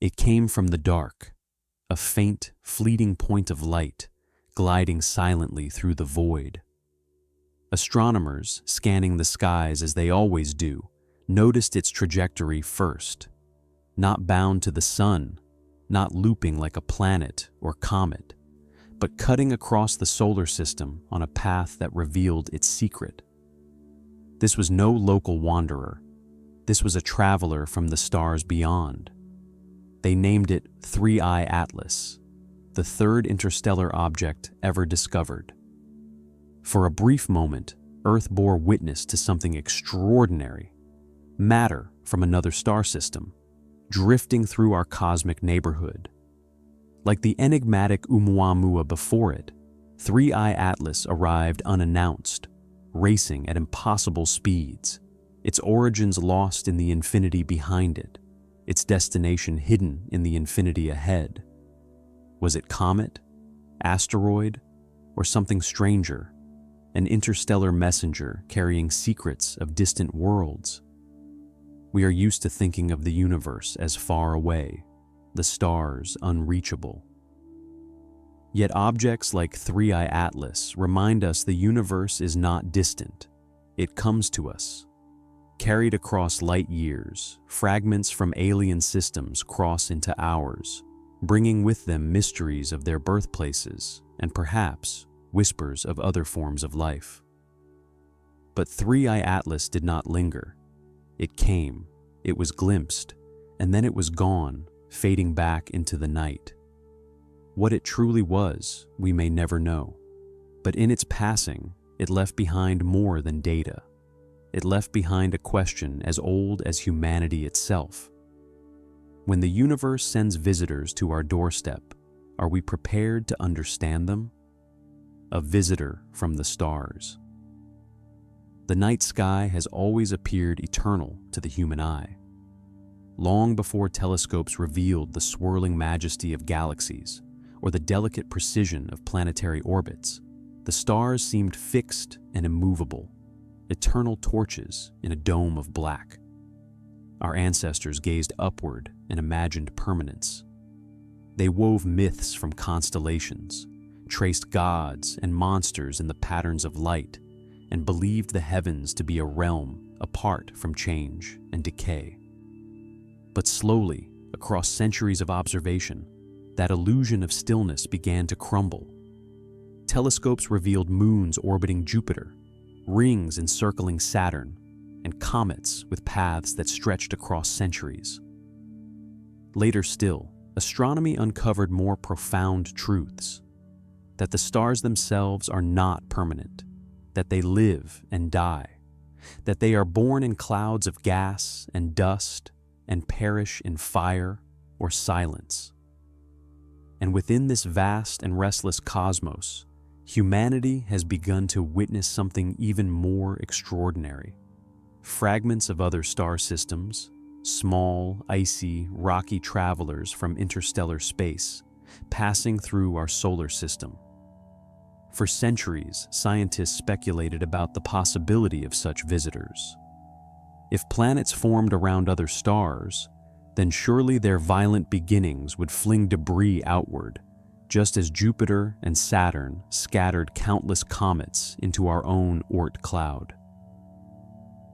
It came from the dark, a faint, fleeting point of light, gliding silently through the void. Astronomers, scanning the skies as they always do, noticed its trajectory first. Not bound to the sun, not looping like a planet or comet, but cutting across the solar system on a path that revealed its secret. This was no local wanderer. This was a traveler from the stars beyond. They named it 3I Atlas, the third interstellar object ever discovered. For a brief moment, Earth bore witness to something extraordinary. Matter from another star system, drifting through our cosmic neighborhood. Like the enigmatic ʻOumuamua before it, 3I Atlas arrived unannounced, racing at impossible speeds, its origins lost in the infinity behind it, its destination hidden in the infinity ahead. Was it comet, asteroid, or something stranger, an interstellar messenger carrying secrets of distant worlds? We are used to thinking of the universe as far away, the stars unreachable. Yet objects like 3I Atlas remind us the universe is not distant. It comes to us. Carried across light years, fragments from alien systems cross into ours, bringing with them mysteries of their birthplaces and perhaps whispers of other forms of life. But 3I Atlas did not linger. It came, it was glimpsed, and then it was gone, fading back into the night. What it truly was, we may never know. But in its passing, it left behind more than data. It left behind a question as old as humanity itself. When the universe sends visitors to our doorstep, are we prepared to understand them? A visitor from the stars. The night sky has always appeared eternal to the human eye. Long before telescopes revealed the swirling majesty of galaxies or the delicate precision of planetary orbits, the stars seemed fixed and immovable, eternal torches in a dome of black. Our ancestors gazed upward and imagined permanence. They wove myths from constellations, traced gods and monsters in the patterns of light, and believed the heavens to be a realm apart from change and decay. But slowly, across centuries of observation, that illusion of stillness began to crumble. Telescopes revealed moons orbiting Jupiter, rings encircling Saturn, and comets with paths that stretched across centuries. Later still, astronomy uncovered more profound truths: that the stars themselves are not permanent, that they live and die, that they are born in clouds of gas and dust and perish in fire or silence. And within this vast and restless cosmos, humanity has begun to witness something even more extraordinary. Fragments of other star systems, small, icy, rocky travelers from interstellar space, passing through our solar system. For centuries, scientists speculated about the possibility of such visitors. If planets formed around other stars, then surely their violent beginnings would fling debris outward, just as Jupiter and Saturn scattered countless comets into our own Oort cloud.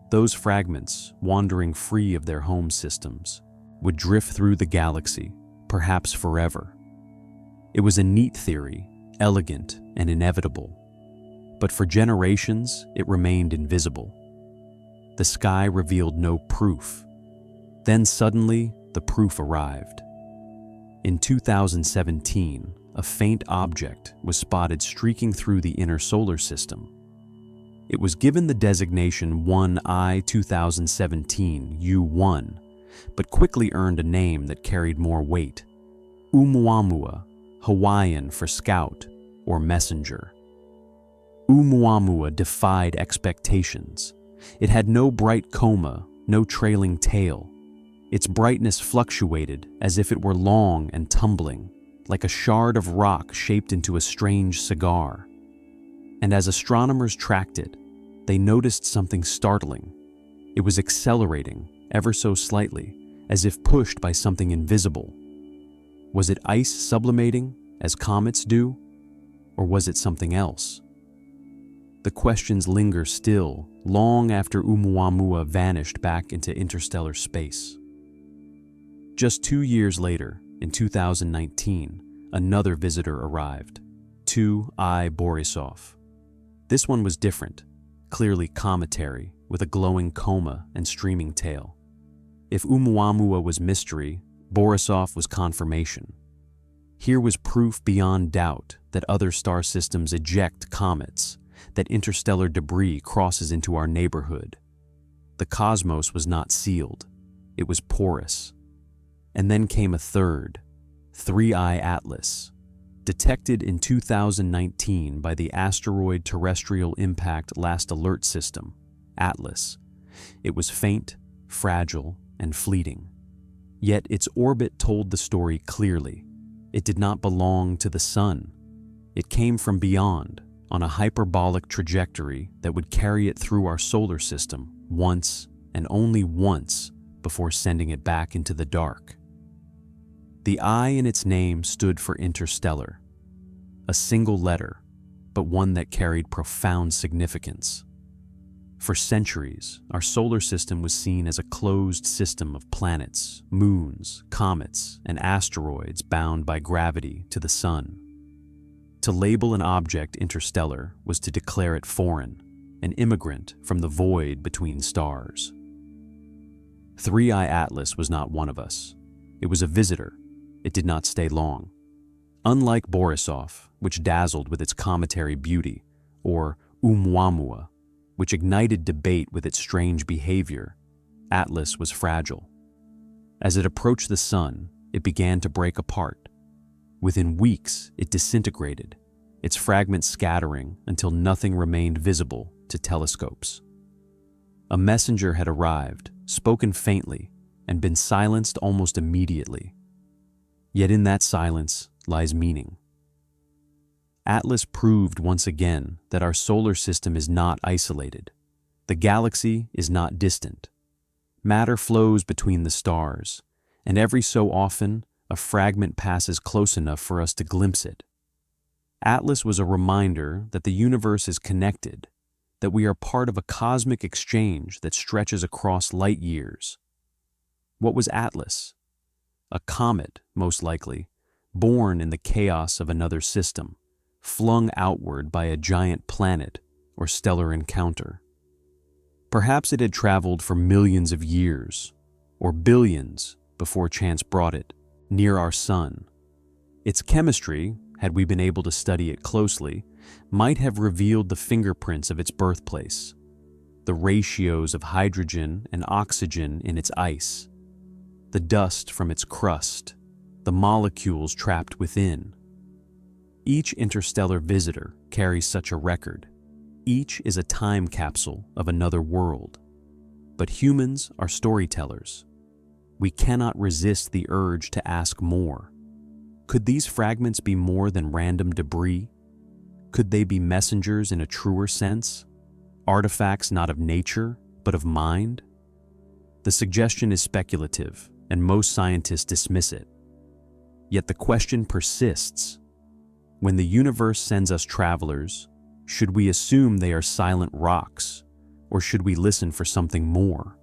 Those fragments, wandering free of their home systems, would drift through the galaxy, perhaps forever. It was a neat theory, elegant and inevitable, but for generations it remained invisible. The sky revealed no proof. Then suddenly, the proof arrived. In 2017, a faint object was spotted streaking through the inner solar system. It was given the designation 1I 2017 U1, but quickly earned a name that carried more weight: ʻOumuamua, Hawaiian for scout or messenger. ʻOumuamua defied expectations. It had no bright coma, no trailing tail. Its brightness fluctuated as if it were long and tumbling, like a shard of rock shaped into a strange cigar. And as astronomers tracked it, they noticed something startling. It was accelerating, ever so slightly, as if pushed by something invisible, Was it ice sublimating, as comets do? Or was it something else? The questions linger still, long after ʻOumuamua vanished back into interstellar space. Just 2 years later, in 2019, another visitor arrived, 2I Borisov. This one was different, clearly cometary, with a glowing coma and streaming tail. If ʻOumuamua was mystery, Borisov was confirmation. Here was proof beyond doubt that other star systems eject comets, that interstellar debris crosses into our neighborhood. The cosmos was not sealed, it was porous. And then came a third, 3I Atlas, detected in 2019 by the Asteroid Terrestrial Impact Last Alert System, ATLAS. It was faint, fragile, and fleeting. Yet its orbit told the story clearly. It did not belong to the sun. It came from beyond, on a hyperbolic trajectory that would carry it through our solar system once and only once before sending it back into the dark. The I in its name stood for interstellar, a single letter, but one that carried profound significance. For centuries, our solar system was seen as a closed system of planets, moons, comets, and asteroids bound by gravity to the sun. To label an object interstellar was to declare it foreign, an immigrant from the void between stars. 3I Atlas was not one of us. It was a visitor. It did not stay long. Unlike Borisov, which dazzled with its cometary beauty, or ʻOumuamua, which ignited debate with its strange behavior, Atlas was fragile. As it approached the sun, it began to break apart. Within weeks, it disintegrated, its fragments scattering until nothing remained visible to telescopes. A messenger had arrived, spoken faintly, and been silenced almost immediately. Yet in that silence lies meaning. Atlas proved once again that our solar system is not isolated. The galaxy is not distant. Matter flows between the stars, and every so often, a fragment passes close enough for us to glimpse it. Atlas was a reminder that the universe is connected, that we are part of a cosmic exchange that stretches across light years. What was Atlas? A comet, most likely, born in the chaos of another system, flung outward by a giant planet or stellar encounter. Perhaps it had traveled for millions of years, or billions before chance brought it, near our sun. Its chemistry, had we been able to study it closely, might have revealed the fingerprints of its birthplace, the ratios of hydrogen and oxygen in its ice, the dust from its crust, the molecules trapped within. Each interstellar visitor carries such a record. Each is a time capsule of another world. But humans are storytellers. We cannot resist the urge to ask more. Could these fragments be more than random debris? Could they be messengers in a truer sense? Artifacts not of nature, but of mind? The suggestion is speculative, and most scientists dismiss it. Yet the question persists. When the universe sends us travelers, should we assume they are silent rocks, or should we listen for something more?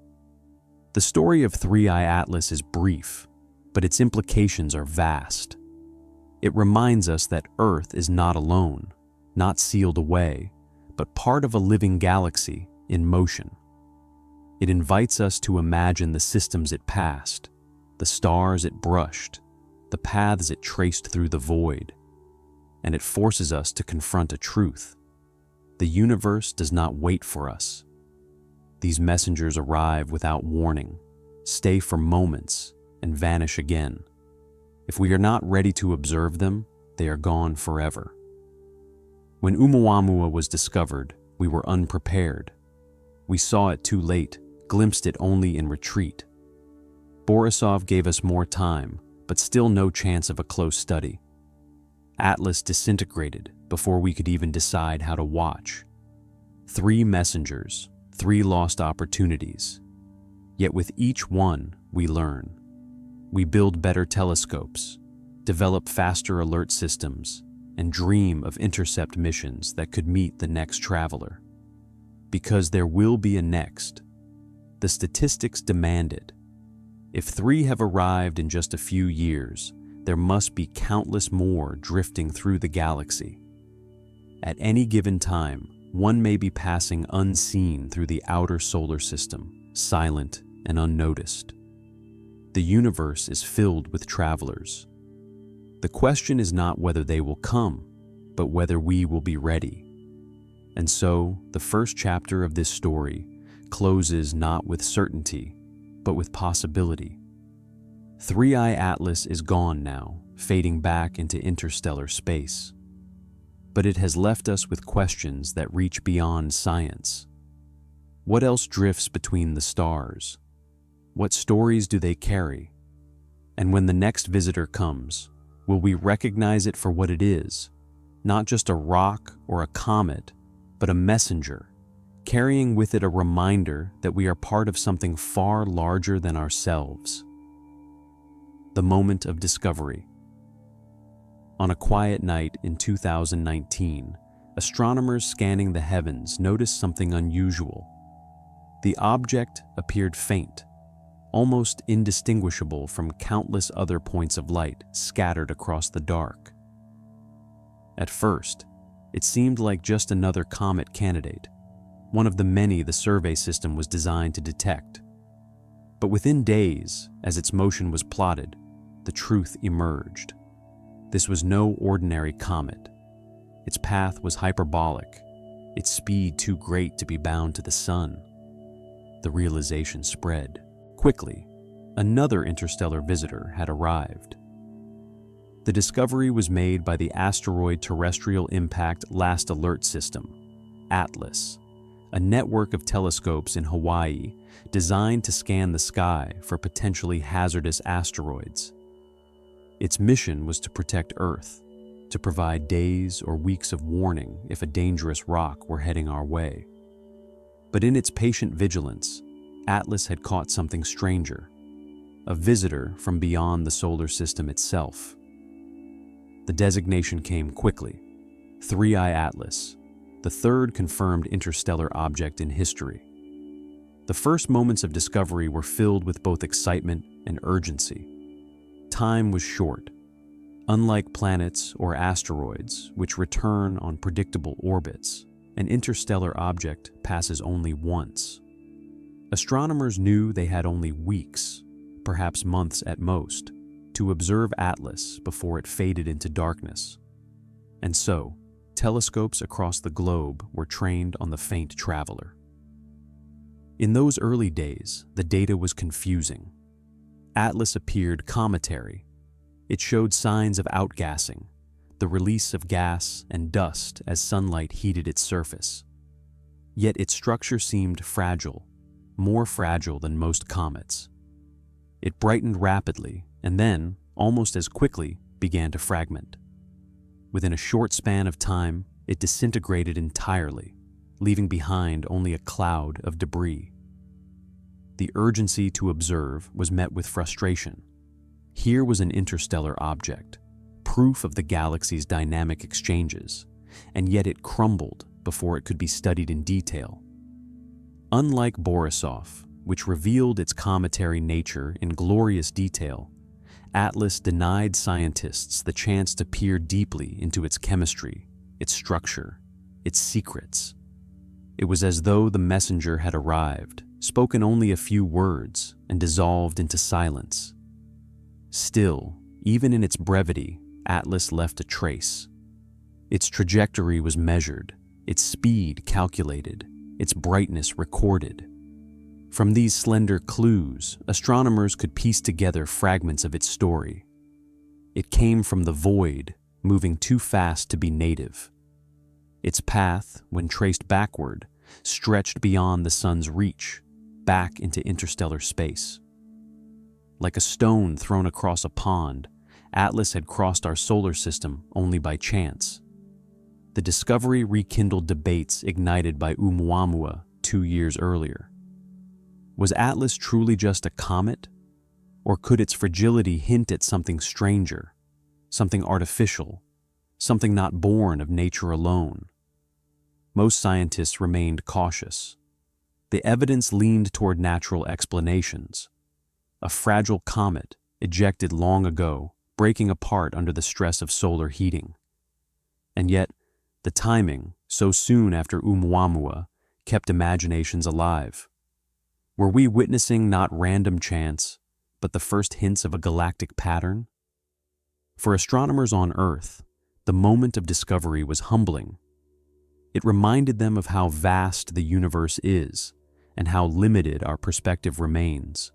The story of 3I Atlas is brief, but its implications are vast. It reminds us that Earth is not alone, not sealed away, but part of a living galaxy in motion. It invites us to imagine the systems it passed, the stars it brushed, the paths it traced through the void, and it forces us to confront a truth. The universe does not wait for us. These messengers arrive without warning, stay for moments, and vanish again. If we are not ready to observe them, they are gone forever. When ʻOumuamua was discovered, we were unprepared. We saw it too late, glimpsed it only in retreat. Borisov gave us more time, but still no chance of a close study. Atlas disintegrated before we could even decide how to watch. 3 messengers, 3 lost opportunities. Yet with each one, we learn. We build better telescopes, develop faster alert systems, and dream of intercept missions that could meet the next traveler. Because there will be a next. The statistics demand it. If 3 have arrived in just a few years, there must be countless more drifting through the galaxy. At any given time, one may be passing unseen through the outer solar system, silent and unnoticed. The universe is filled with travelers. The question is not whether they will come, but whether we will be ready. And so, the first chapter of this story closes not with certainty, but with possibility. 3i Atlas is gone now, fading back into interstellar space. But it has left us with questions that reach beyond science. What else drifts between the stars? What stories do they carry? And when the next visitor comes, will we recognize it for what it is? Not just a rock or a comet, but a messenger, carrying with it a reminder that we are part of something far larger than ourselves. The moment of discovery. On a quiet night in 2019, astronomers scanning the heavens noticed something unusual. The object appeared faint, almost indistinguishable from countless other points of light scattered across the dark. At first, it seemed like just another comet candidate, one of the many the survey system was designed to detect. But within days, as its motion was plotted, the truth emerged. This was no ordinary comet. Its path was hyperbolic, its speed too great to be bound to the sun. The realization spread. Quickly, another interstellar visitor had arrived. The discovery was made by the Asteroid Terrestrial Impact Last Alert System, ATLAS, a network of telescopes in Hawaii designed to scan the sky for potentially hazardous asteroids. Its mission was to protect Earth, to provide days or weeks of warning if a dangerous rock were heading our way. But in its patient vigilance, Atlas had caught something stranger, a visitor from beyond the solar system itself. The designation came quickly, 3i Atlas, the third confirmed interstellar object in history. The first moments of discovery were filled with both excitement and urgency. Time was short. Unlike planets or asteroids, which return on predictable orbits, an interstellar object passes only once. Astronomers knew they had only weeks, perhaps months at most, to observe Atlas before it faded into darkness. And so, telescopes across the globe were trained on the faint traveler. In those early days, the data was confusing. Atlas appeared cometary. It showed signs of outgassing, the release of gas and dust as sunlight heated its surface. Yet its structure seemed fragile, more fragile than most comets. It brightened rapidly and then, almost as quickly, began to fragment. Within a short span of time, it disintegrated entirely, leaving behind only a cloud of debris. The urgency to observe was met with frustration. Here was an interstellar object, proof of the galaxy's dynamic exchanges, and yet it crumbled before it could be studied in detail. Unlike Borisov, which revealed its cometary nature in glorious detail, Atlas denied scientists the chance to peer deeply into its chemistry, its structure, its secrets. It was as though the messenger had arrived, spoken only a few words, and dissolved into silence. Still, even in its brevity, Atlas left a trace. Its trajectory was measured, its speed calculated, its brightness recorded. From these slender clues, astronomers could piece together fragments of its story. It came from the void, moving too fast to be native. Its path, when traced backward, stretched beyond the sun's reach, back into interstellar space. Like a stone thrown across a pond, Atlas had crossed our solar system only by chance. The discovery rekindled debates ignited by ʻOumuamua 2 years earlier. Was Atlas truly just a comet? Or could its fragility hint at something stranger? something artificial, something not born of nature alone. Most scientists remained cautious. The evidence leaned toward natural explanations. A fragile comet, ejected long ago, breaking apart under the stress of solar heating. And yet, the timing, so soon after ʻOumuamua, kept imaginations alive. Were we witnessing not random chance, but the first hints of a galactic pattern? For astronomers on Earth, the moment of discovery was humbling. It reminded them of how vast the universe is and how limited our perspective remains.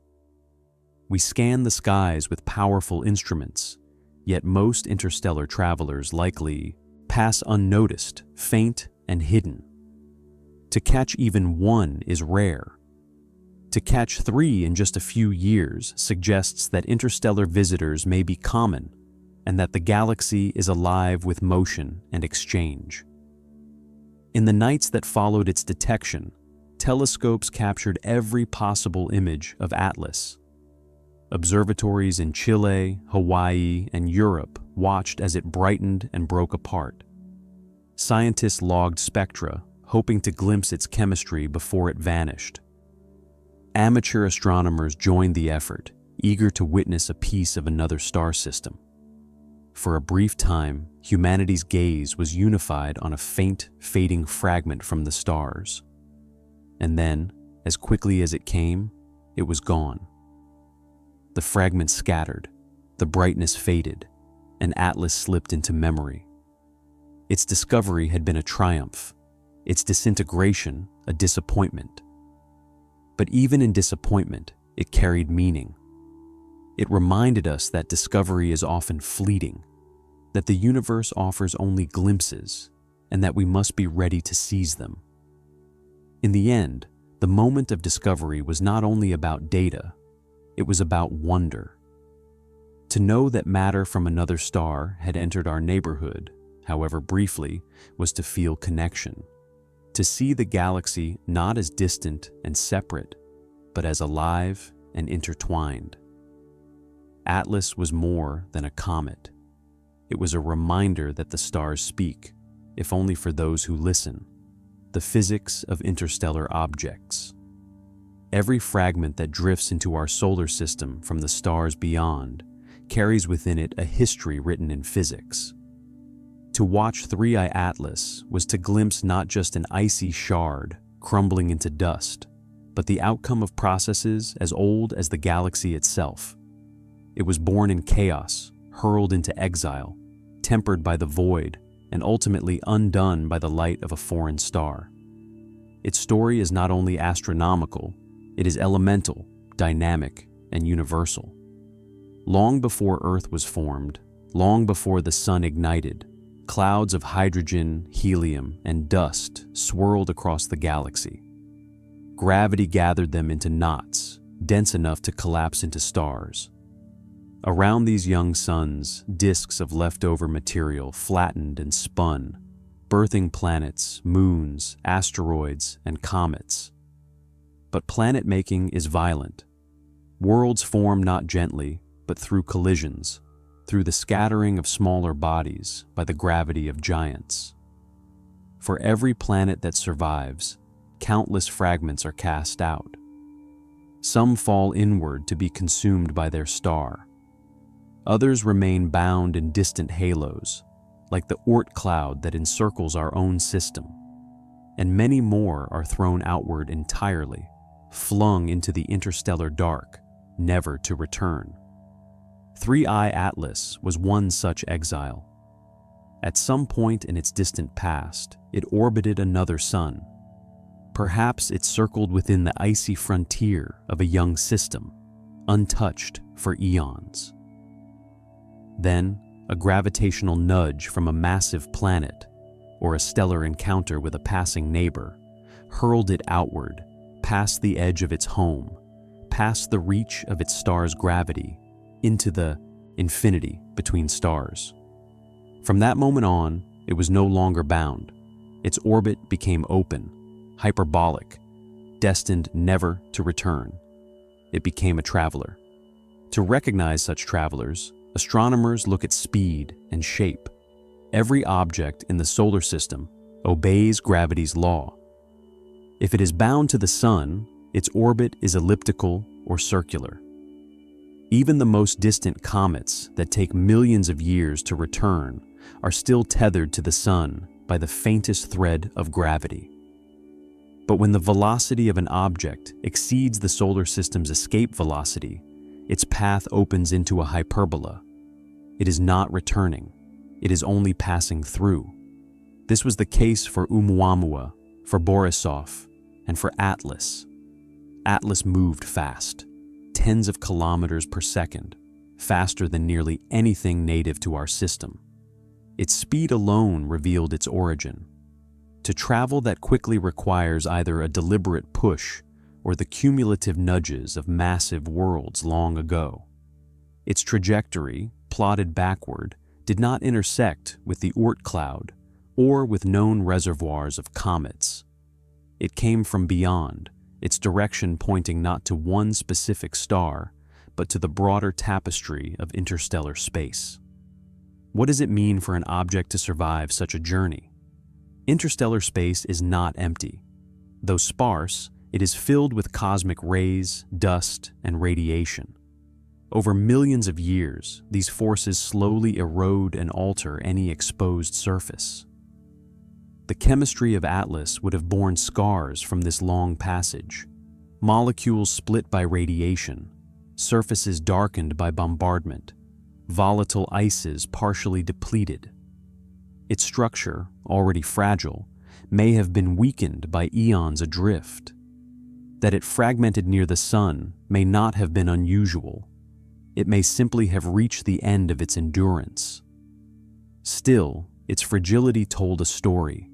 We scan the skies with powerful instruments, yet most interstellar travelers likely pass unnoticed, faint, and hidden. To catch even one is rare. To catch 3 in just a few years suggests that interstellar visitors may be common and that the galaxy is alive with motion and exchange. In the nights that followed its detection, telescopes captured every possible image of Atlas. Observatories in Chile, Hawaii, and Europe watched as it brightened and broke apart. Scientists logged spectra, hoping to glimpse its chemistry before it vanished. Amateur astronomers joined the effort, eager to witness a piece of another star system. For a brief time, humanity's gaze was unified on a faint, fading fragment from the stars. And then, as quickly as it came, it was gone. The fragment scattered, the brightness faded, and Atlas slipped into memory. Its discovery had been a triumph, its disintegration a disappointment. But even in disappointment, it carried meaning. It reminded us that discovery is often fleeting, that the universe offers only glimpses, and that we must be ready to seize them. In the end, the moment of discovery was not only about data, it was about wonder. To know that matter from another star had entered our neighborhood, however briefly, was to feel connection. To see the galaxy not as distant and separate, but as alive and intertwined. Atlas was more than a comet. It was a reminder that the stars speak, if only for those who listen. The physics of interstellar objects. Every fragment that drifts into our solar system from the stars beyond carries within it a history written in physics. To watch 3i Atlas was to glimpse not just an icy shard crumbling into dust, but the outcome of processes as old as the galaxy itself. It was born in chaos, hurled into exile, tempered by the void, and ultimately undone by the light of a foreign star. Its story is not only astronomical, it is elemental, dynamic, and universal. Long before Earth was formed, long before the sun ignited, clouds of hydrogen, helium, and dust swirled across the galaxy. Gravity gathered them into knots, dense enough to collapse into stars. Around these young suns, disks of leftover material flattened and spun, birthing planets, moons, asteroids, and comets. But planet-making is violent. Worlds form not gently, but through collisions, through the scattering of smaller bodies by the gravity of giants. For every planet that survives, countless fragments are cast out. Some fall inward to be consumed by their star. Others remain bound in distant halos, like the Oort cloud that encircles our own system. And many more are thrown outward entirely, flung into the interstellar dark, never to return. 3i Atlas was one such exile. At some point in its distant past, it orbited another sun. Perhaps it circled within the icy frontier of a young system, untouched for eons. Then, a gravitational nudge from a massive planet, or a stellar encounter with a passing neighbor, hurled it outward, past the edge of its home, past the reach of its star's gravity, into the infinity between stars. From that moment on, it was no longer bound. Its orbit became open, hyperbolic, destined never to return. It became a traveler. To recognize such travelers, Astronomers look at speed and shape. Every object in the solar system obeys gravity's law. If it is bound to the sun, its orbit is elliptical or circular. Even the most distant comets that take millions of years to return are still tethered to the sun by the faintest thread of gravity. But when the velocity of an object exceeds the solar system's escape velocity, its path opens into a hyperbola. It is not returning. It is only passing through. This was the case for ʻOumuamua, for Borisov, and for Atlas. Atlas moved fast, tens of kilometers per second, faster than nearly anything native to our system. Its speed alone revealed its origin. To travel that quickly requires either a deliberate push or the cumulative nudges of massive worlds long ago. Its trajectory, plotted backward, did not intersect with the Oort cloud or with known reservoirs of comets. It came from beyond, its direction pointing not to one specific star, but to the broader tapestry of interstellar space. What does it mean for an object to survive such a journey? Interstellar space is not empty. Though sparse, it is filled with cosmic rays, dust, and radiation. Over millions of years, these forces slowly erode and alter any exposed surface. The chemistry of Atlas would have borne scars from this long passage. Molecules split by radiation, surfaces darkened by bombardment, volatile ices partially depleted. Its structure, already fragile, may have been weakened by eons adrift. That it fragmented near the sun may not have been unusual. It may simply have reached the end of its endurance. Still, its fragility told a story.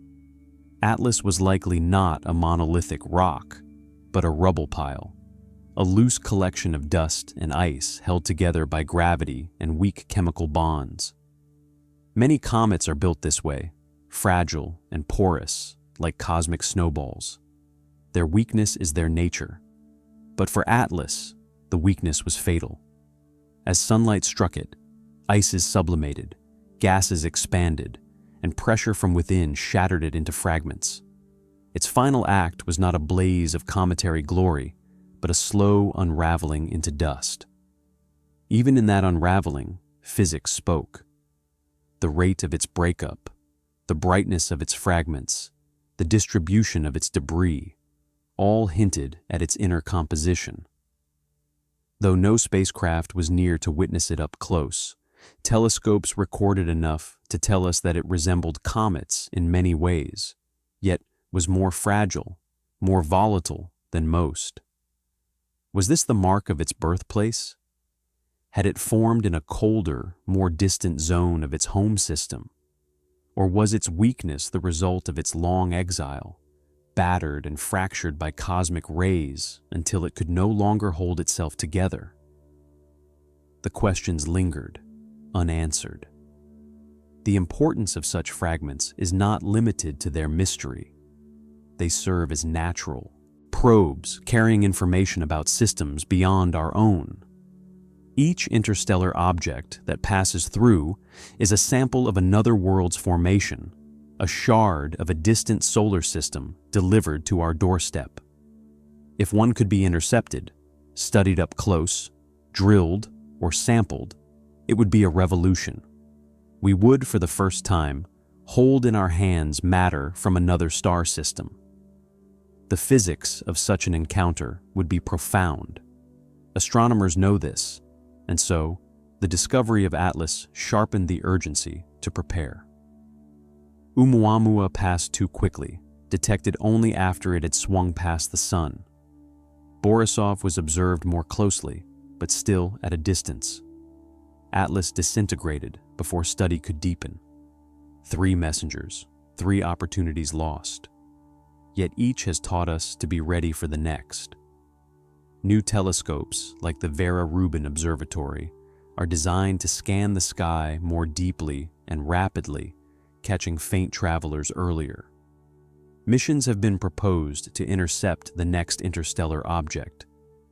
Atlas was likely not a monolithic rock, but a rubble pile, a loose collection of dust and ice held together by gravity and weak chemical bonds. Many comets are built this way, fragile and porous, like cosmic snowballs. Their weakness is their nature. But for Atlas, the weakness was fatal. As sunlight struck it, ices sublimated, gases expanded, and pressure from within shattered it into fragments. Its final act was not a blaze of cometary glory, but a slow unraveling into dust. Even in that unraveling, physics spoke. The rate of its breakup, the brightness of its fragments, the distribution of its debris, all hinted at its inner composition. Though no spacecraft was near to witness it up close, telescopes recorded enough to tell us that it resembled comets in many ways, yet was more fragile, more volatile than most. Was this the mark of its birthplace? Had it formed in a colder, more distant zone of its home system? Or was its weakness the result of its long exile, battered and fractured by cosmic rays until it could no longer hold itself together? The questions lingered, unanswered. The importance of such fragments is not limited to their mystery. They serve as natural probes carrying information about systems beyond our own. Each interstellar object that passes through is a sample of another world's formation, a shard of a distant solar system delivered to our doorstep. If one could be intercepted, studied up close, drilled, or sampled, it would be a revolution. We would, for the first time, hold in our hands matter from another star system. The physics of such an encounter would be profound. Astronomers know this, and so the discovery of Atlas sharpened the urgency to prepare. ʻOumuamua passed too quickly, detected only after it had swung past the sun. Borisov was observed more closely, but still at a distance. Atlas disintegrated before study could deepen. 3 messengers, 3 opportunities lost. Yet each has taught us to be ready for the next. New telescopes, like the Vera Rubin Observatory, are designed to scan the sky more deeply and rapidly, catching faint travelers earlier. Missions have been proposed to intercept the next interstellar object,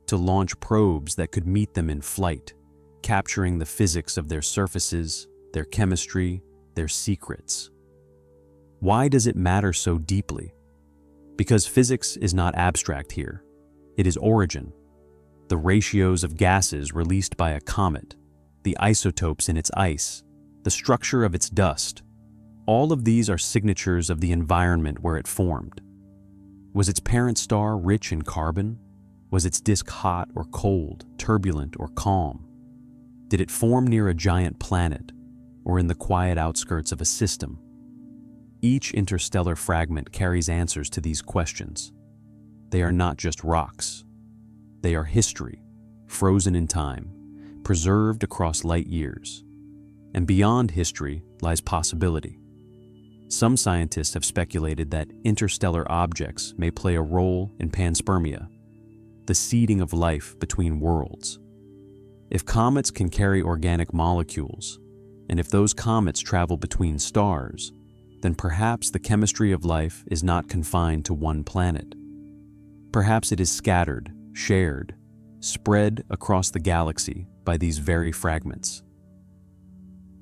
to launch probes that could meet them in flight, capturing the physics of their surfaces, their chemistry, their secrets. Why does it matter so deeply? Because physics is not abstract here. It is origin. The ratios of gases released by a comet, the isotopes in its ice, the structure of its dust, all of these are signatures of the environment where it formed. Was its parent star rich in carbon? Was its disk hot or cold, turbulent or calm? Did it form near a giant planet or in the quiet outskirts of a system? Each interstellar fragment carries answers to these questions. They are not just rocks. They are history, frozen in time, preserved across light years. And beyond history lies possibility. Some scientists have speculated that interstellar objects may play a role in panspermia, the seeding of life between worlds. If comets can carry organic molecules, and if those comets travel between stars, then perhaps the chemistry of life is not confined to one planet. Perhaps it is scattered, shared, spread across the galaxy by these very fragments.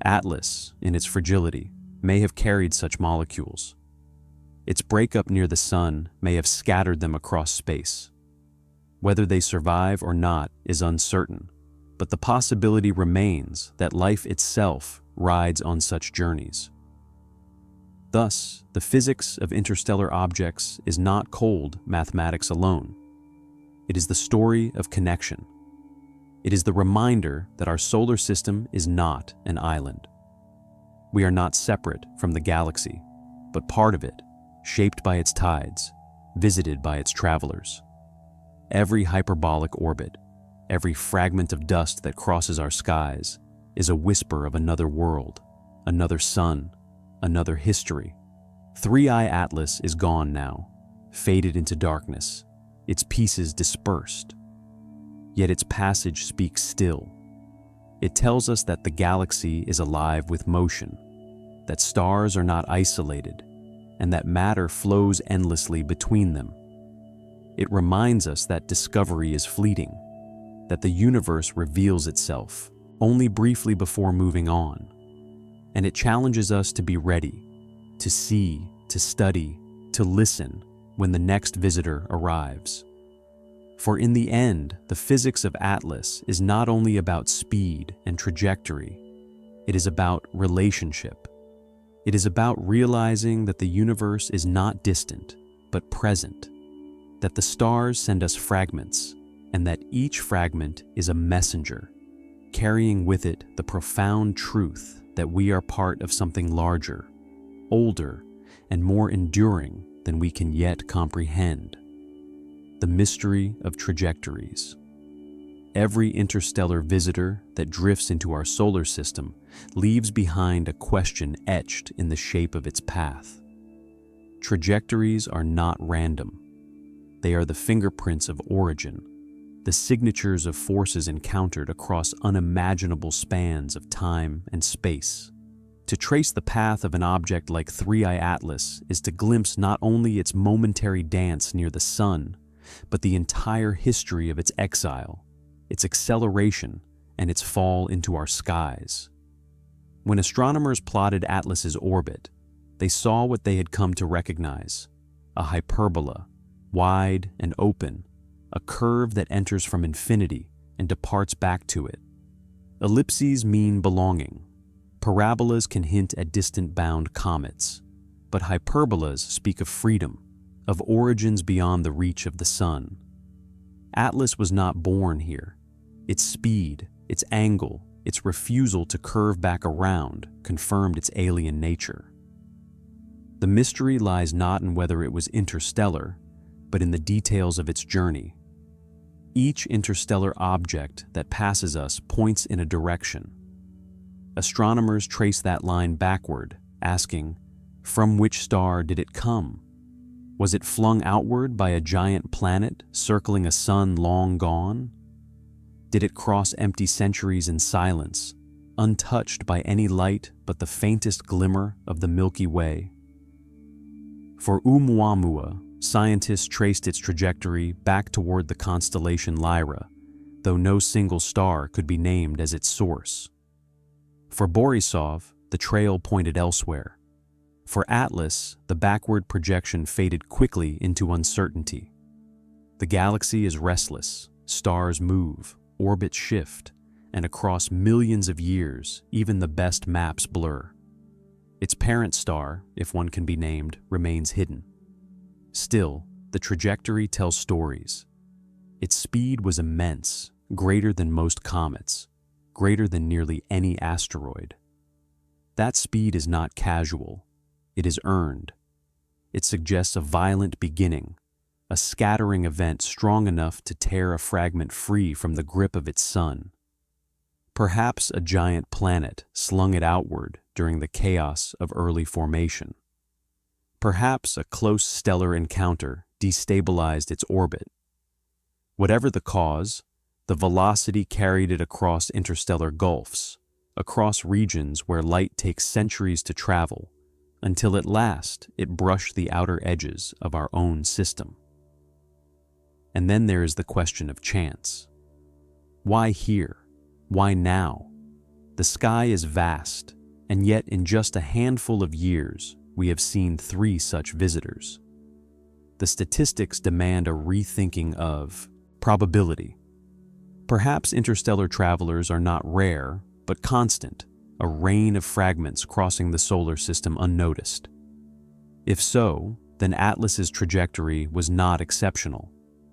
Atlas, in its fragility, may have carried such molecules. Its breakup near the sun may have scattered them across space. Whether they survive or not is uncertain, but the possibility remains that life itself rides on such journeys. Thus, the physics of interstellar objects is not cold mathematics alone. It is the story of connection. It is the reminder that our solar system is not an island. We are not separate from the galaxy, but part of it, shaped by its tides, visited by its travelers. Every hyperbolic orbit, every fragment of dust that crosses our skies, is a whisper of another world, another sun, another history. Three-Eye Atlas is gone now, faded into darkness, its pieces dispersed. Yet its passage speaks still. It tells us that the galaxy is alive with motion, that stars are not isolated, and that matter flows endlessly between them. It reminds us that discovery is fleeting, that the universe reveals itself only briefly before moving on, and it challenges us to be ready, to see, to study, to listen when the next visitor arrives. For in the end, the physics of Atlas is not only about speed and trajectory, it is about relationship. It is about realizing that the universe is not distant, but present, that the stars send us fragments, and that each fragment is a messenger, carrying with it the profound truth that we are part of something larger, older, and more enduring than we can yet comprehend. The mystery of trajectories. Every interstellar visitor that drifts into our solar system leaves behind a question etched in the shape of its path. Trajectories are not random. They are the fingerprints of origin, the signatures of forces encountered across unimaginable spans of time and space. To trace the path of an object like Three-Eye Atlas is to glimpse not only its momentary dance near the sun, but the entire history of its exile, its acceleration, and its fall into our skies. When astronomers plotted Atlas's orbit, they saw what they had come to recognize: a hyperbola, wide and open, a curve that enters from infinity and departs back to it. Ellipses mean belonging. Parabolas can hint at distant-bound comets, but hyperbolas speak of freedom, of origins beyond the reach of the sun. Atlas was not born here. Its speed, its angle, its refusal to curve back around confirmed its alien nature. The mystery lies not in whether it was interstellar, but in the details of its journey. Each interstellar object that passes us points in a direction. Astronomers trace that line backward, asking, from which star did it come? Was it flung outward by a giant planet circling a sun long gone? Did it cross empty centuries in silence, untouched by any light but the faintest glimmer of the Milky Way? For ʻOumuamua, scientists traced its trajectory back toward the constellation Lyra, though no single star could be named as its source. For Borisov, the trail pointed elsewhere. For Atlas, the backward projection faded quickly into uncertainty. The galaxy is restless, stars move, orbits shift, and across millions of years, even the best maps blur. Its parent star, if one can be named, remains hidden. Still, the trajectory tells stories. Its speed was immense, greater than most comets, greater than nearly any asteroid. That speed is not casual. It is earned. It suggests a violent beginning, a scattering event strong enough to tear a fragment free from the grip of its sun. Perhaps a giant planet slung it outward during the chaos of early formation. Perhaps a close stellar encounter destabilized its orbit. Whatever the cause, the velocity carried it across interstellar gulfs, across regions where light takes centuries to travel, until at last it brushed the outer edges of our own system. And then there is the question of chance. Why here? Why now? The sky is vast, and yet in just a handful of years, we have seen 3 such visitors. The statistics demand a rethinking of probability. Perhaps interstellar travelers are not rare, but constant, a rain of fragments crossing the solar system unnoticed. If so, then Atlas's trajectory was not exceptional.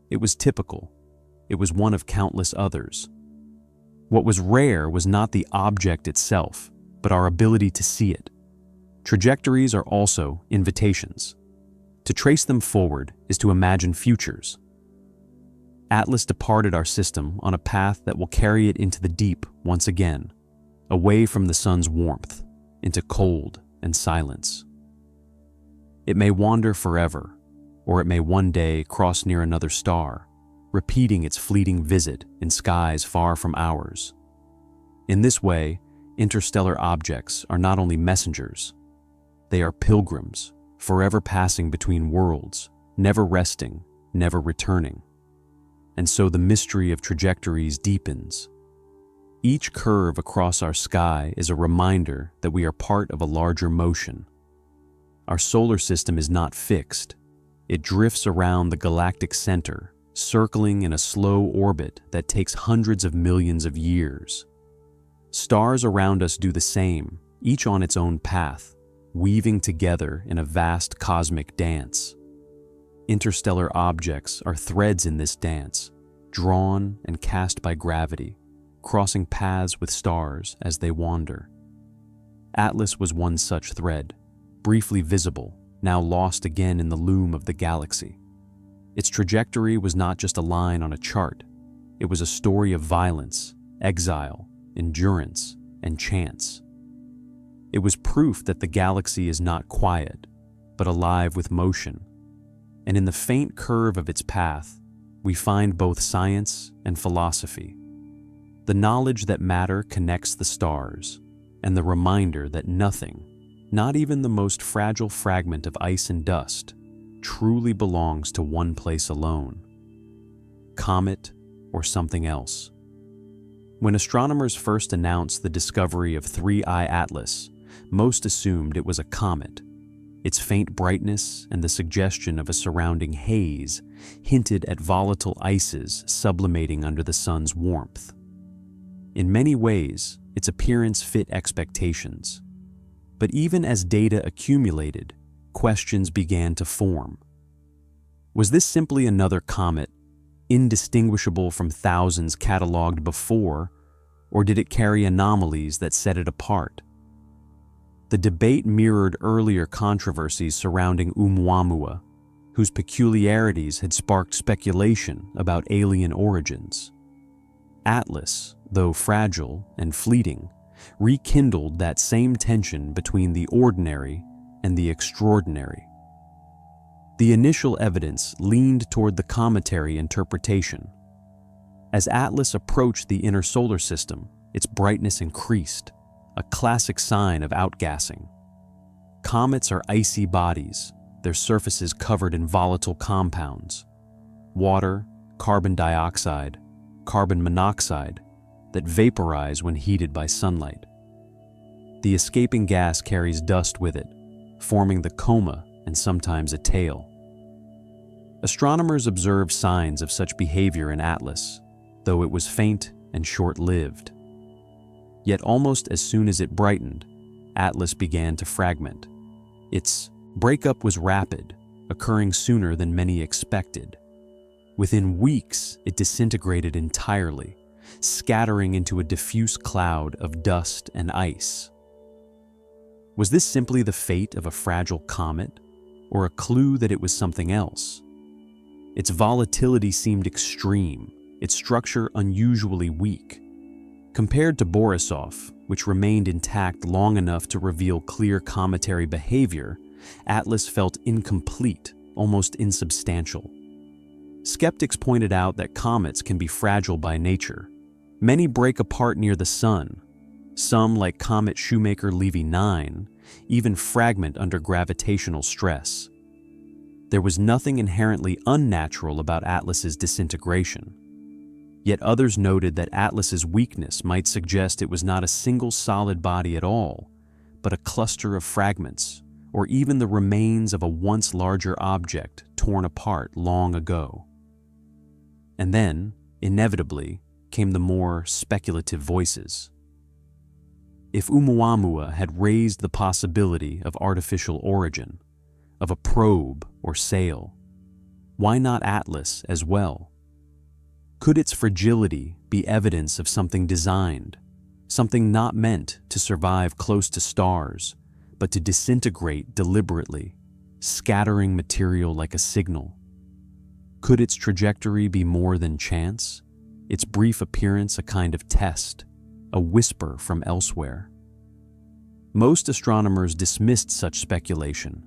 It was typical. It was one of countless others. What was rare was not the object itself, but our ability to see it. Trajectories are also invitations. To trace them forward is to imagine futures. Atlas departed our system on a path that will carry it into the deep once again, away from the sun's warmth, into cold and silence. It may wander forever, or it may one day cross near another star, repeating its fleeting visit in skies far from ours. In this way, interstellar objects are not only messengers, they are pilgrims, forever passing between worlds, never resting, never returning. And so the mystery of trajectories deepens. Each curve across our sky is a reminder that we are part of a larger motion. Our solar system is not fixed. It drifts around the galactic center, circling in a slow orbit that takes hundreds of millions of years. Stars around us do the same, each on its own path, weaving together in a vast cosmic dance. Interstellar objects are threads in this dance, drawn and cast by gravity, crossing paths with stars as they wander. Atlas was one such thread, briefly visible, now lost again in the loom of the galaxy. Its trajectory was not just a line on a chart. It was a story of violence, exile, endurance, and chance. It was proof that the galaxy is not quiet, but alive with motion. And in the faint curve of its path, we find both science and philosophy. The knowledge that matter connects the stars, and the reminder that nothing, not even the most fragile fragment of ice and dust, truly belongs to one place alone. Comet or something else. When astronomers first announced the discovery of 3I Atlas, most assumed it was a comet. Its faint brightness and the suggestion of a surrounding haze hinted at volatile ices sublimating under the sun's warmth. In many ways, its appearance fit expectations. But even as data accumulated, questions began to form. Was this simply another comet, indistinguishable from thousands catalogued before, or did it carry anomalies that set it apart? The debate mirrored earlier controversies surrounding ʻOumuamua, whose peculiarities had sparked speculation about alien origins. Atlas, though fragile and fleeting, rekindled that same tension between the ordinary and the extraordinary. The initial evidence leaned toward the cometary interpretation. As Atlas approached the inner solar system, its brightness increased, a classic sign of outgassing. Comets are icy bodies, their surfaces covered in volatile compounds. Water, carbon dioxide, carbon monoxide, that vaporize when heated by sunlight. The escaping gas carries dust with it, forming the coma and sometimes a tail. Astronomers observed signs of such behavior in Atlas, though it was faint and short-lived. Yet almost as soon as it brightened, Atlas began to fragment. Its breakup was rapid, occurring sooner than many expected. Within weeks, it disintegrated entirely, scattering into a diffuse cloud of dust and ice. Was this simply the fate of a fragile comet, or a clue that it was something else? Its volatility seemed extreme, its structure unusually weak. Compared to Borisov, which remained intact long enough to reveal clear cometary behavior, Atlas felt incomplete, almost insubstantial. Skeptics pointed out that comets can be fragile by nature. Many break apart near the sun. Some, like comet Shoemaker-Levy 9, even fragment under gravitational stress. There was nothing inherently unnatural about Atlas's disintegration. Yet others noted that Atlas's weakness might suggest it was not a single solid body at all, but a cluster of fragments, or even the remains of a once larger object torn apart long ago. And then, inevitably, came the more speculative voices. If ʻOumuamua had raised the possibility of artificial origin, of a probe or sail, why not Atlas as well? Could its fragility be evidence of something designed, something not meant to survive close to stars, but to disintegrate deliberately, scattering material like a signal? Could its trajectory be more than chance, its brief appearance a kind of test, a whisper from elsewhere? Most astronomers dismissed such speculation.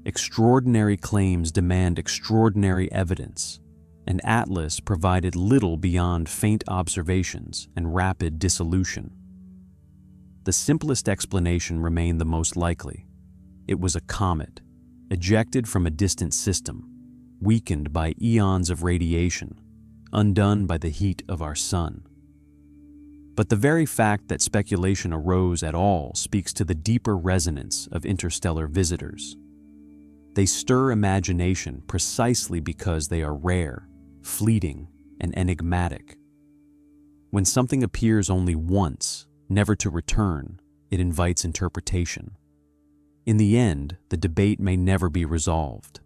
Extraordinary claims demand extraordinary evidence, and Atlas provided little beyond faint observations and rapid dissolution. The simplest explanation remained the most likely. It was a comet, ejected from a distant system, weakened by eons of radiation, undone by the heat of our sun. But the very fact that speculation arose at all speaks to the deeper resonance of interstellar visitors. They stir imagination precisely because they are rare, fleeting, and enigmatic. When something appears only once, never to return, it invites interpretation. In the end, the debate may never be resolved.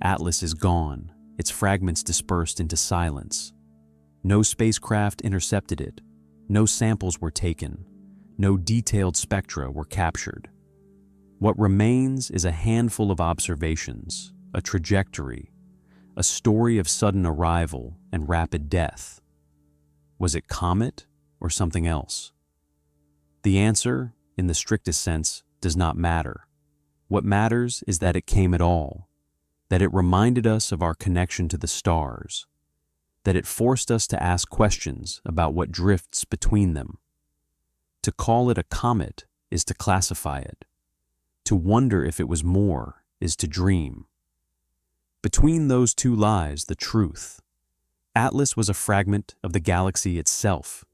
Atlas is gone, its fragments dispersed into silence. No spacecraft intercepted it. No samples were taken. No detailed spectra were captured. What remains is a handful of observations, a trajectory, a story of sudden arrival and rapid death. Was it comet or something else? The answer, in the strictest sense, does not matter. What matters is that it came at all, that it reminded us of our connection to the stars, that it forced us to ask questions about what drifts between them. To call it a comet is to classify it. To wonder if it was more is to dream. Between those two lies the truth. Atlas was a fragment of the galaxy itself,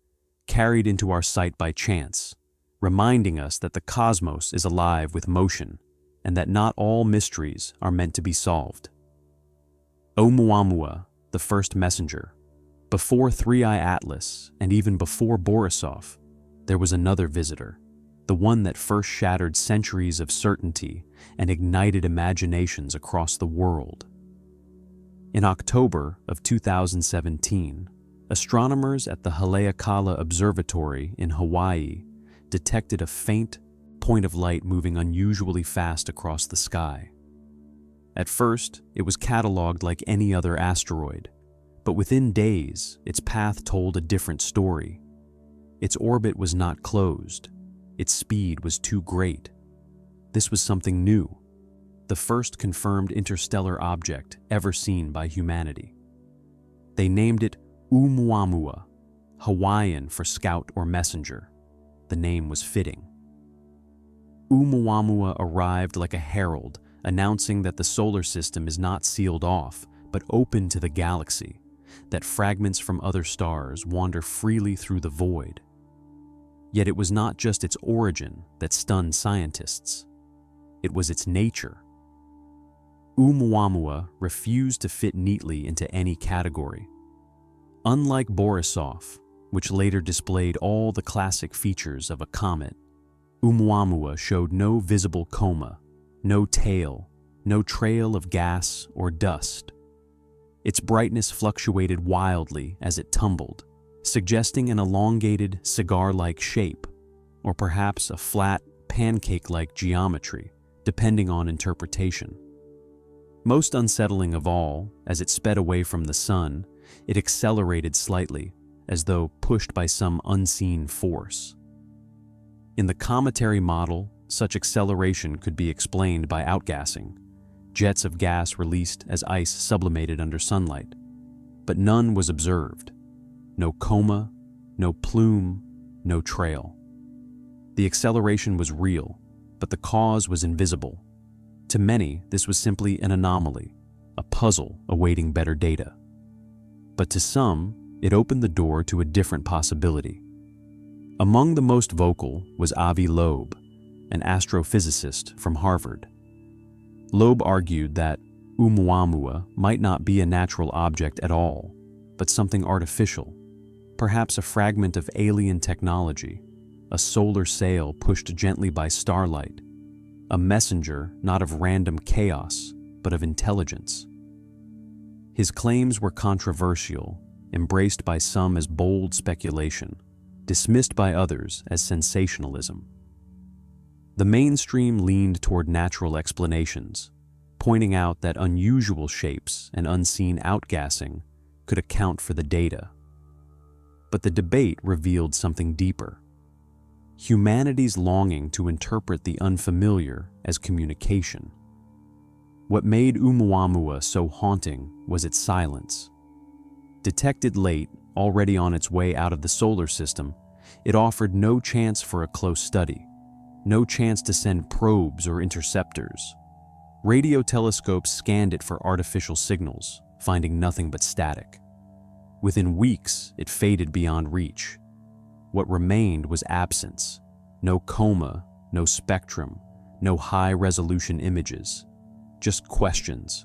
carried into our sight by chance, reminding us that the cosmos is alive with motion and that not all mysteries are meant to be solved. ʻOumuamua, the first messenger. Before Three-Eye Atlas, and even before Borisov, there was another visitor, the one that first shattered centuries of certainty and ignited imaginations across the world. In October of 2017, astronomers at the Haleakala Observatory in Hawaii detected a faint point of light moving unusually fast across the sky. At first, it was catalogued like any other asteroid, but within days, its path told a different story. Its orbit was not closed. Its speed was too great. This was something new, the first confirmed interstellar object ever seen by humanity. They named it ʻOumuamua, Hawaiian for scout or messenger. The name was fitting. ʻOumuamua arrived like a herald, announcing that the solar system is not sealed off, but open to the galaxy, that fragments from other stars wander freely through the void. Yet it was not just its origin that stunned scientists. It was its nature. ʻOumuamua refused to fit neatly into any category. Unlike Borisov, which later displayed all the classic features of a comet, ʻOumuamua showed no visible coma, no tail, no trail of gas or dust. Its brightness fluctuated wildly as it tumbled, suggesting an elongated, cigar-like shape, or perhaps a flat, pancake-like geometry, depending on interpretation. Most unsettling of all, as it sped away from the sun, it accelerated slightly, as though pushed by some unseen force. In the cometary model, such acceleration could be explained by outgassing, jets of gas released as ice sublimated under sunlight. But none was observed. No coma, no plume, no trail. The acceleration was real, but the cause was invisible. To many, this was simply an anomaly, a puzzle awaiting better data. But to some, it opened the door to a different possibility. Among the most vocal was Avi Loeb, an astrophysicist from Harvard. Loeb argued that ʻOumuamua might not be a natural object at all, but something artificial, perhaps a fragment of alien technology, a solar sail pushed gently by starlight, a messenger not of random chaos, but of intelligence. His claims were controversial, embraced by some as bold speculation, dismissed by others as sensationalism. The mainstream leaned toward natural explanations, pointing out that unusual shapes and unseen outgassing could account for the data. But the debate revealed something deeper: humanity's longing to interpret the unfamiliar as communication. What made ʻOumuamua so haunting was its silence. Detected late, already on its way out of the solar system, it offered no chance for a close study, no chance to send probes or interceptors. Radio telescopes scanned it for artificial signals, finding nothing but static. Within weeks, it faded beyond reach. What remained was absence. No coma, no spectrum, no high-resolution images. Just questions.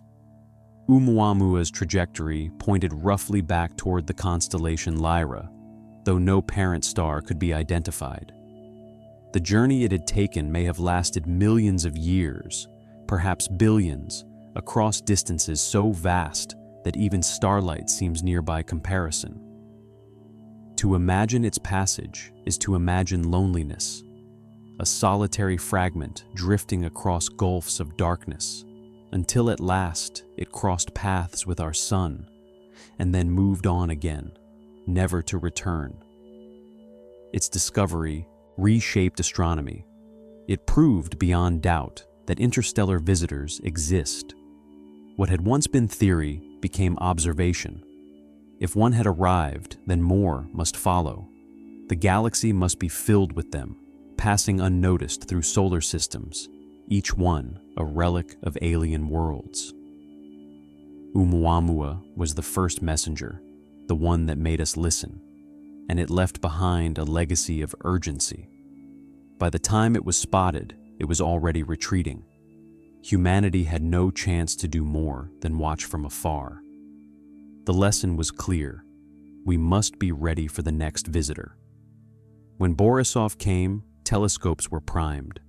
ʻOumuamua's trajectory pointed roughly back toward the constellation Lyra, though no parent star could be identified. The journey it had taken may have lasted millions of years, perhaps billions, across distances so vast that even starlight seems nearby comparison. To imagine its passage is to imagine loneliness, a solitary fragment drifting across gulfs of darkness, until at last it crossed paths with our sun, and then moved on again, never to return. Its discovery reshaped astronomy. It proved beyond doubt that interstellar visitors exist. What had once been theory became observation. If one had arrived, then more must follow. The galaxy must be filled with them, passing unnoticed through solar systems, each one a relic of alien worlds. ʻOumuamua was the first messenger, the one that made us listen, and it left behind a legacy of urgency. By the time it was spotted, it was already retreating. Humanity had no chance to do more than watch from afar. The lesson was clear: we must be ready for the next visitor. When Borisov came, telescopes were primed.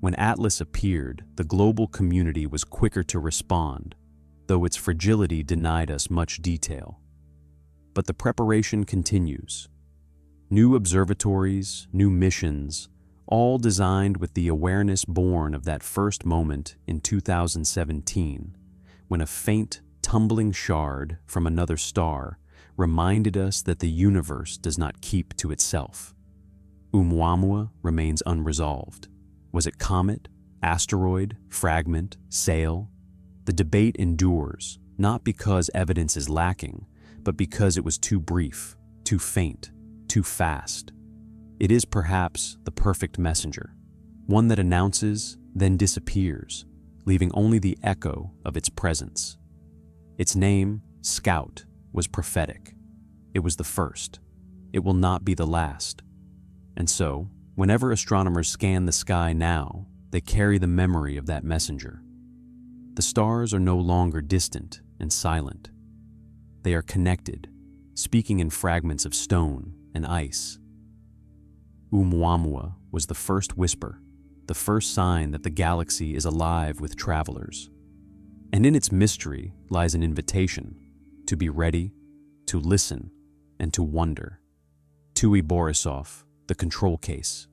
When Atlas appeared, the global community was quicker to respond, though its fragility denied us much detail. But the preparation continues. New observatories, new missions, all designed with the awareness born of that first moment in 2017, when a faint, tumbling shard from another star reminded us that the universe does not keep to itself. ʻOumuamua remains unresolved. Was it comet, asteroid, fragment, sail? The debate endures, not because evidence is lacking, but because it was too brief, too faint, too fast. It is perhaps the perfect messenger, one that announces, then disappears, leaving only the echo of its presence. Its name, Scout, was prophetic. It was the first. It will not be the last. And so, whenever astronomers scan the sky now, they carry the memory of that messenger. The stars are no longer distant and silent. They are connected, speaking in fragments of stone and ice. ʻOumuamua was the first whisper, the first sign that the galaxy is alive with travelers. And in its mystery lies an invitation to be ready, to listen, and to wonder. Tui Borisov, the control case.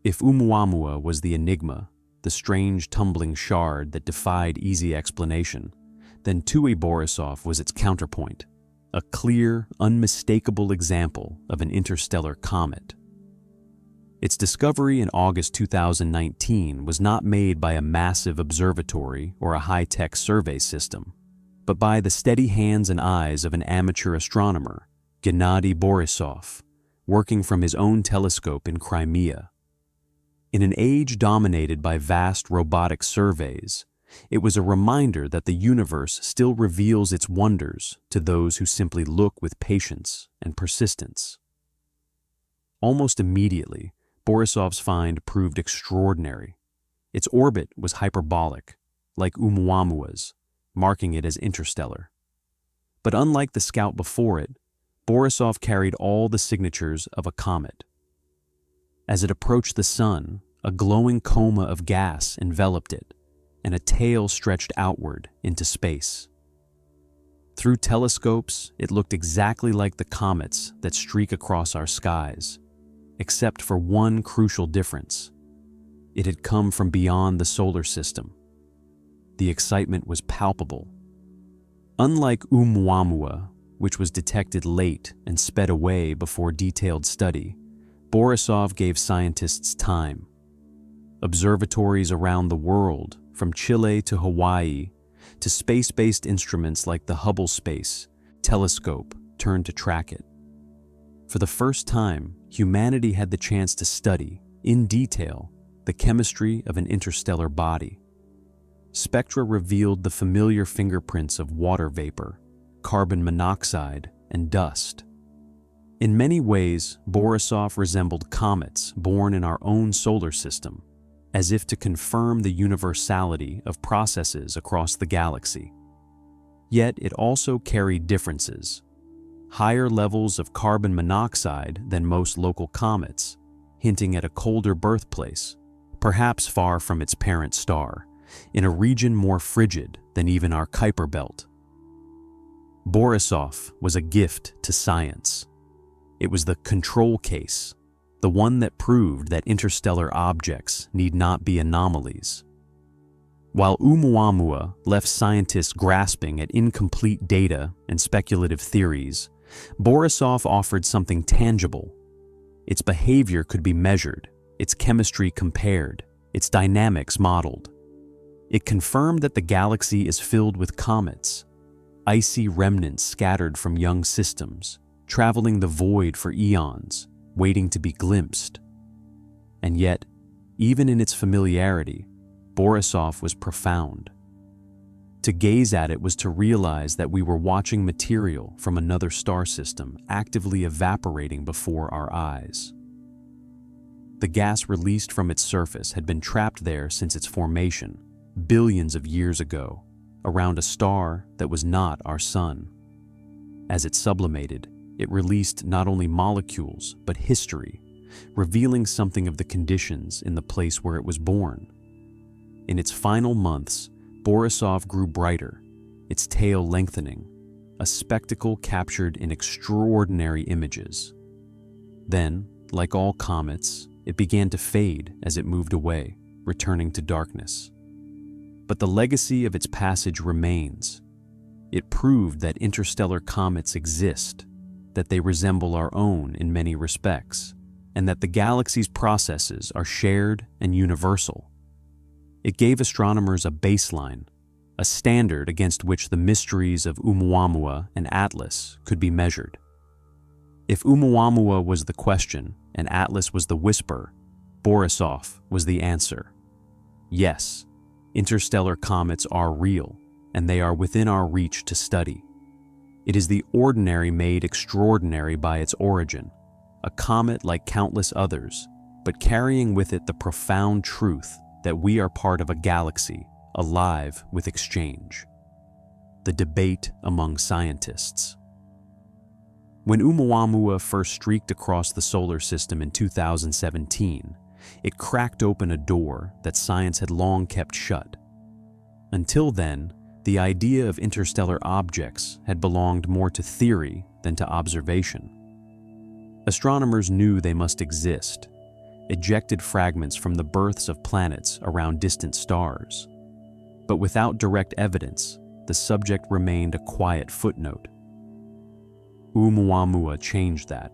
If ʻOumuamua was the enigma, the strange tumbling shard that defied easy explanation, then Tui Borisov was its counterpoint, a clear, unmistakable example of an interstellar comet. Its discovery in August 2019 was not made by a massive observatory or a high-tech survey system, but by the steady hands and eyes of an amateur astronomer, Gennady Borisov, working from his own telescope in Crimea. In an age dominated by vast robotic surveys, it was a reminder that the universe still reveals its wonders to those who simply look with patience and persistence. Almost immediately, Borisov's find proved extraordinary. Its orbit was hyperbolic, like ʻOumuamua's, marking it as interstellar. But unlike the scout before it, Borisov carried all the signatures of a comet. As it approached the sun, a glowing coma of gas enveloped it, and a tail stretched outward into space. Through telescopes, it looked exactly like the comets that streak across our skies, except for one crucial difference. It had come from beyond the solar system. The excitement was palpable. Unlike ʻOumuamua, which was detected late and sped away before detailed study, Borisov gave scientists time. Observatories around the world, from Chile to Hawaii, to space-based instruments like the Hubble Space Telescope, turned to track it. For the first time, humanity had the chance to study, in detail, the chemistry of an interstellar body. Spectra revealed the familiar fingerprints of water vapor, carbon monoxide, and dust. In many ways, Borisov resembled comets born in our own solar system, as if to confirm the universality of processes across the galaxy. Yet it also carried differences. Higher levels of carbon monoxide than most local comets, hinting at a colder birthplace, perhaps far from its parent star, in a region more frigid than even our Kuiper belt. Borisov was a gift to science. It was the control case, the one that proved that interstellar objects need not be anomalies. While ʻOumuamua left scientists grasping at incomplete data and speculative theories, Borisov offered something tangible. Its behavior could be measured, its chemistry compared, its dynamics modeled. It confirmed that the galaxy is filled with comets, icy remnants scattered from young systems, traveling the void for eons, waiting to be glimpsed. And yet, even in its familiarity, Borisov was profound. To gaze at it was to realize that we were watching material from another star system actively evaporating before our eyes. The gas released from its surface had been trapped there since its formation, billions of years ago, around a star that was not our sun. As it sublimated, it released not only molecules, but history, revealing something of the conditions in the place where it was born. In its final months, Borisov grew brighter, its tail lengthening, a spectacle captured in extraordinary images. Then, like all comets, it began to fade as it moved away, returning to darkness. But the legacy of its passage remains. It proved that interstellar comets exist, that they resemble our own in many respects, and that the galaxy's processes are shared and universal. It gave astronomers a baseline, a standard against which the mysteries of ʻOumuamua and Atlas could be measured. If ʻOumuamua was the question and Atlas was the whisper, Borisov was the answer. Yes, interstellar comets are real, and they are within our reach to study. It is the ordinary made extraordinary by its origin, a comet like countless others, but carrying with it the profound truth that we are part of a galaxy alive with exchange. The debate among scientists. When ʻOumuamua first streaked across the solar system in 2017, it cracked open a door that science had long kept shut. Until then, the idea of interstellar objects had belonged more to theory than to observation. Astronomers knew they must exist, ejected fragments from the births of planets around distant stars. But without direct evidence, the subject remained a quiet footnote. ʻOumuamua changed that.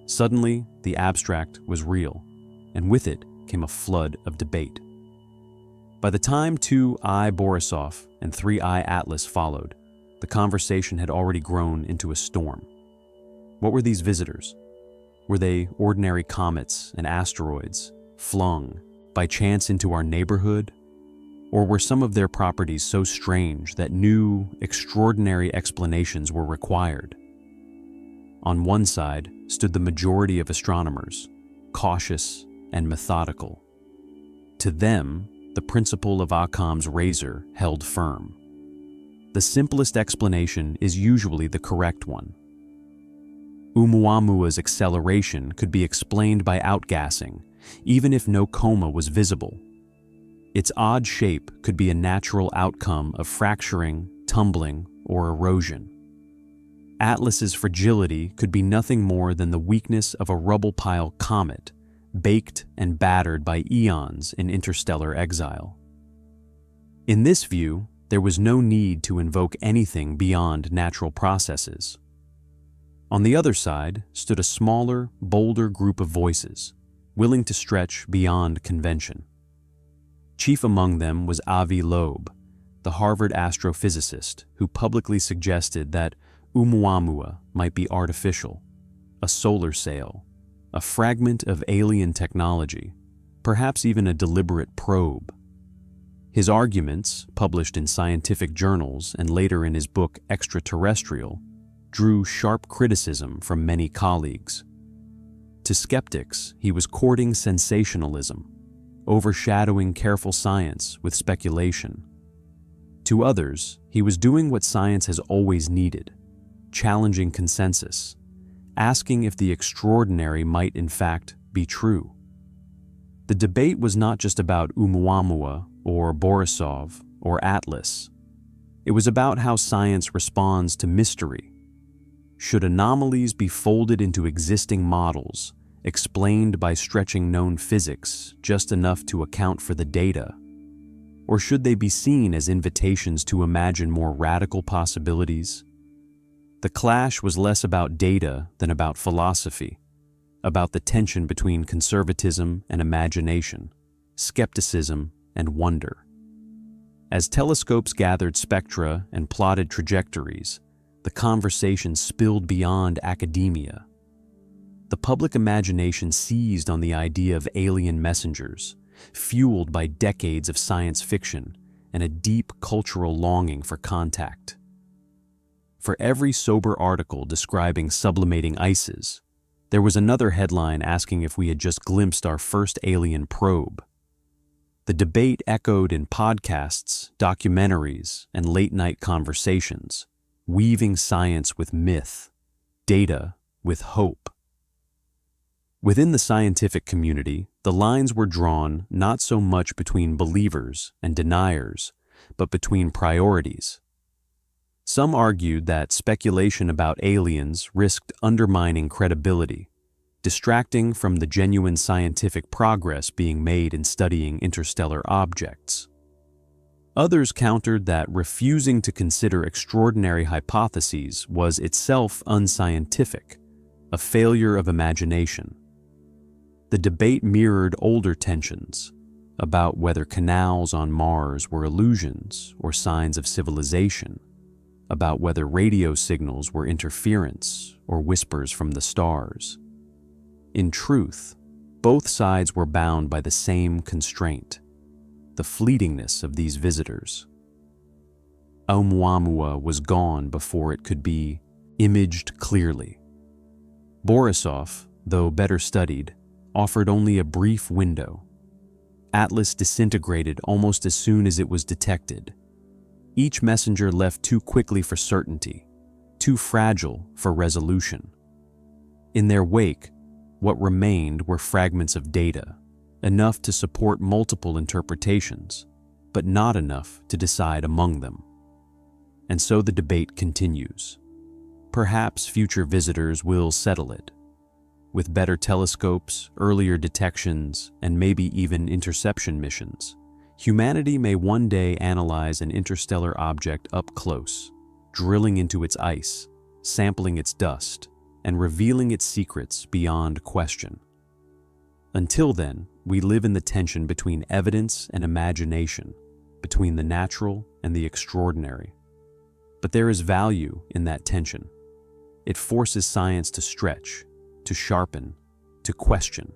Suddenly, the abstract was real, and with it came a flood of debate. By the time 2I Borisov and 3I Atlas followed, the conversation had already grown into a storm. What were these visitors? Were they ordinary comets and asteroids, flung by chance into our neighborhood? Or were some of their properties so strange that new, extraordinary explanations were required? On one side stood the majority of astronomers, cautious and methodical. To them, the principle of Occam's razor held firm. The simplest explanation is usually the correct one. ʻOumuamua's acceleration could be explained by outgassing, even if no coma was visible. Its odd shape could be a natural outcome of fracturing, tumbling, or erosion. Atlas's fragility could be nothing more than the weakness of a rubble pile comet, baked and battered by eons in interstellar exile. In this view, there was no need to invoke anything beyond natural processes. On the other side stood a smaller, bolder group of voices, willing to stretch beyond convention. Chief among them was Avi Loeb, the Harvard astrophysicist who publicly suggested that ʻOumuamua might be artificial, a solar sail, a fragment of alien technology, perhaps even a deliberate probe. His arguments, published in scientific journals and later in his book Extraterrestrial, drew sharp criticism from many colleagues. To skeptics, he was courting sensationalism, overshadowing careful science with speculation. To others, he was doing what science has always needed, challenging consensus, asking if the extraordinary might in fact be true. The debate was not just about ʻOumuamua or Borisov or Atlas. It was about how science responds to mystery. Should anomalies be folded into existing models, explained by stretching known physics just enough to account for the data? Or should they be seen as invitations to imagine more radical possibilities? The clash was less about data than about philosophy, about the tension between conservatism and imagination, skepticism and wonder. As telescopes gathered spectra and plotted trajectories, the conversation spilled beyond academia. The public imagination seized on the idea of alien messengers, fueled by decades of science fiction and a deep cultural longing for contact. For every sober article describing sublimating ices, there was another headline asking if we had just glimpsed our first alien probe. The debate echoed in podcasts, documentaries, and late-night conversations, weaving science with myth, data with hope. Within the scientific community, the lines were drawn not so much between believers and deniers, but between priorities. Some argued that speculation about aliens risked undermining credibility, distracting from the genuine scientific progress being made in studying interstellar objects. Others countered that refusing to consider extraordinary hypotheses was itself unscientific, a failure of imagination. The debate mirrored older tensions about whether canals on Mars were illusions or signs of civilization, about whether radio signals were interference or whispers from the stars. In truth, both sides were bound by the same constraint: the fleetingness of these visitors. ʻOumuamua was gone before it could be imaged clearly. Borisov, though better studied, offered only a brief window. Atlas disintegrated almost as soon as it was detected. Each messenger left too quickly for certainty, too fragile for resolution. In their wake, what remained were fragments of data, enough to support multiple interpretations, but not enough to decide among them. And so the debate continues. Perhaps future visitors will settle it. With better telescopes, earlier detections, and maybe even interception missions, humanity may one day analyze an interstellar object up close, drilling into its ice, sampling its dust, and revealing its secrets beyond question. Until then, we live in the tension between evidence and imagination, between the natural and the extraordinary. But there is value in that tension. It forces science to stretch, to sharpen, to question.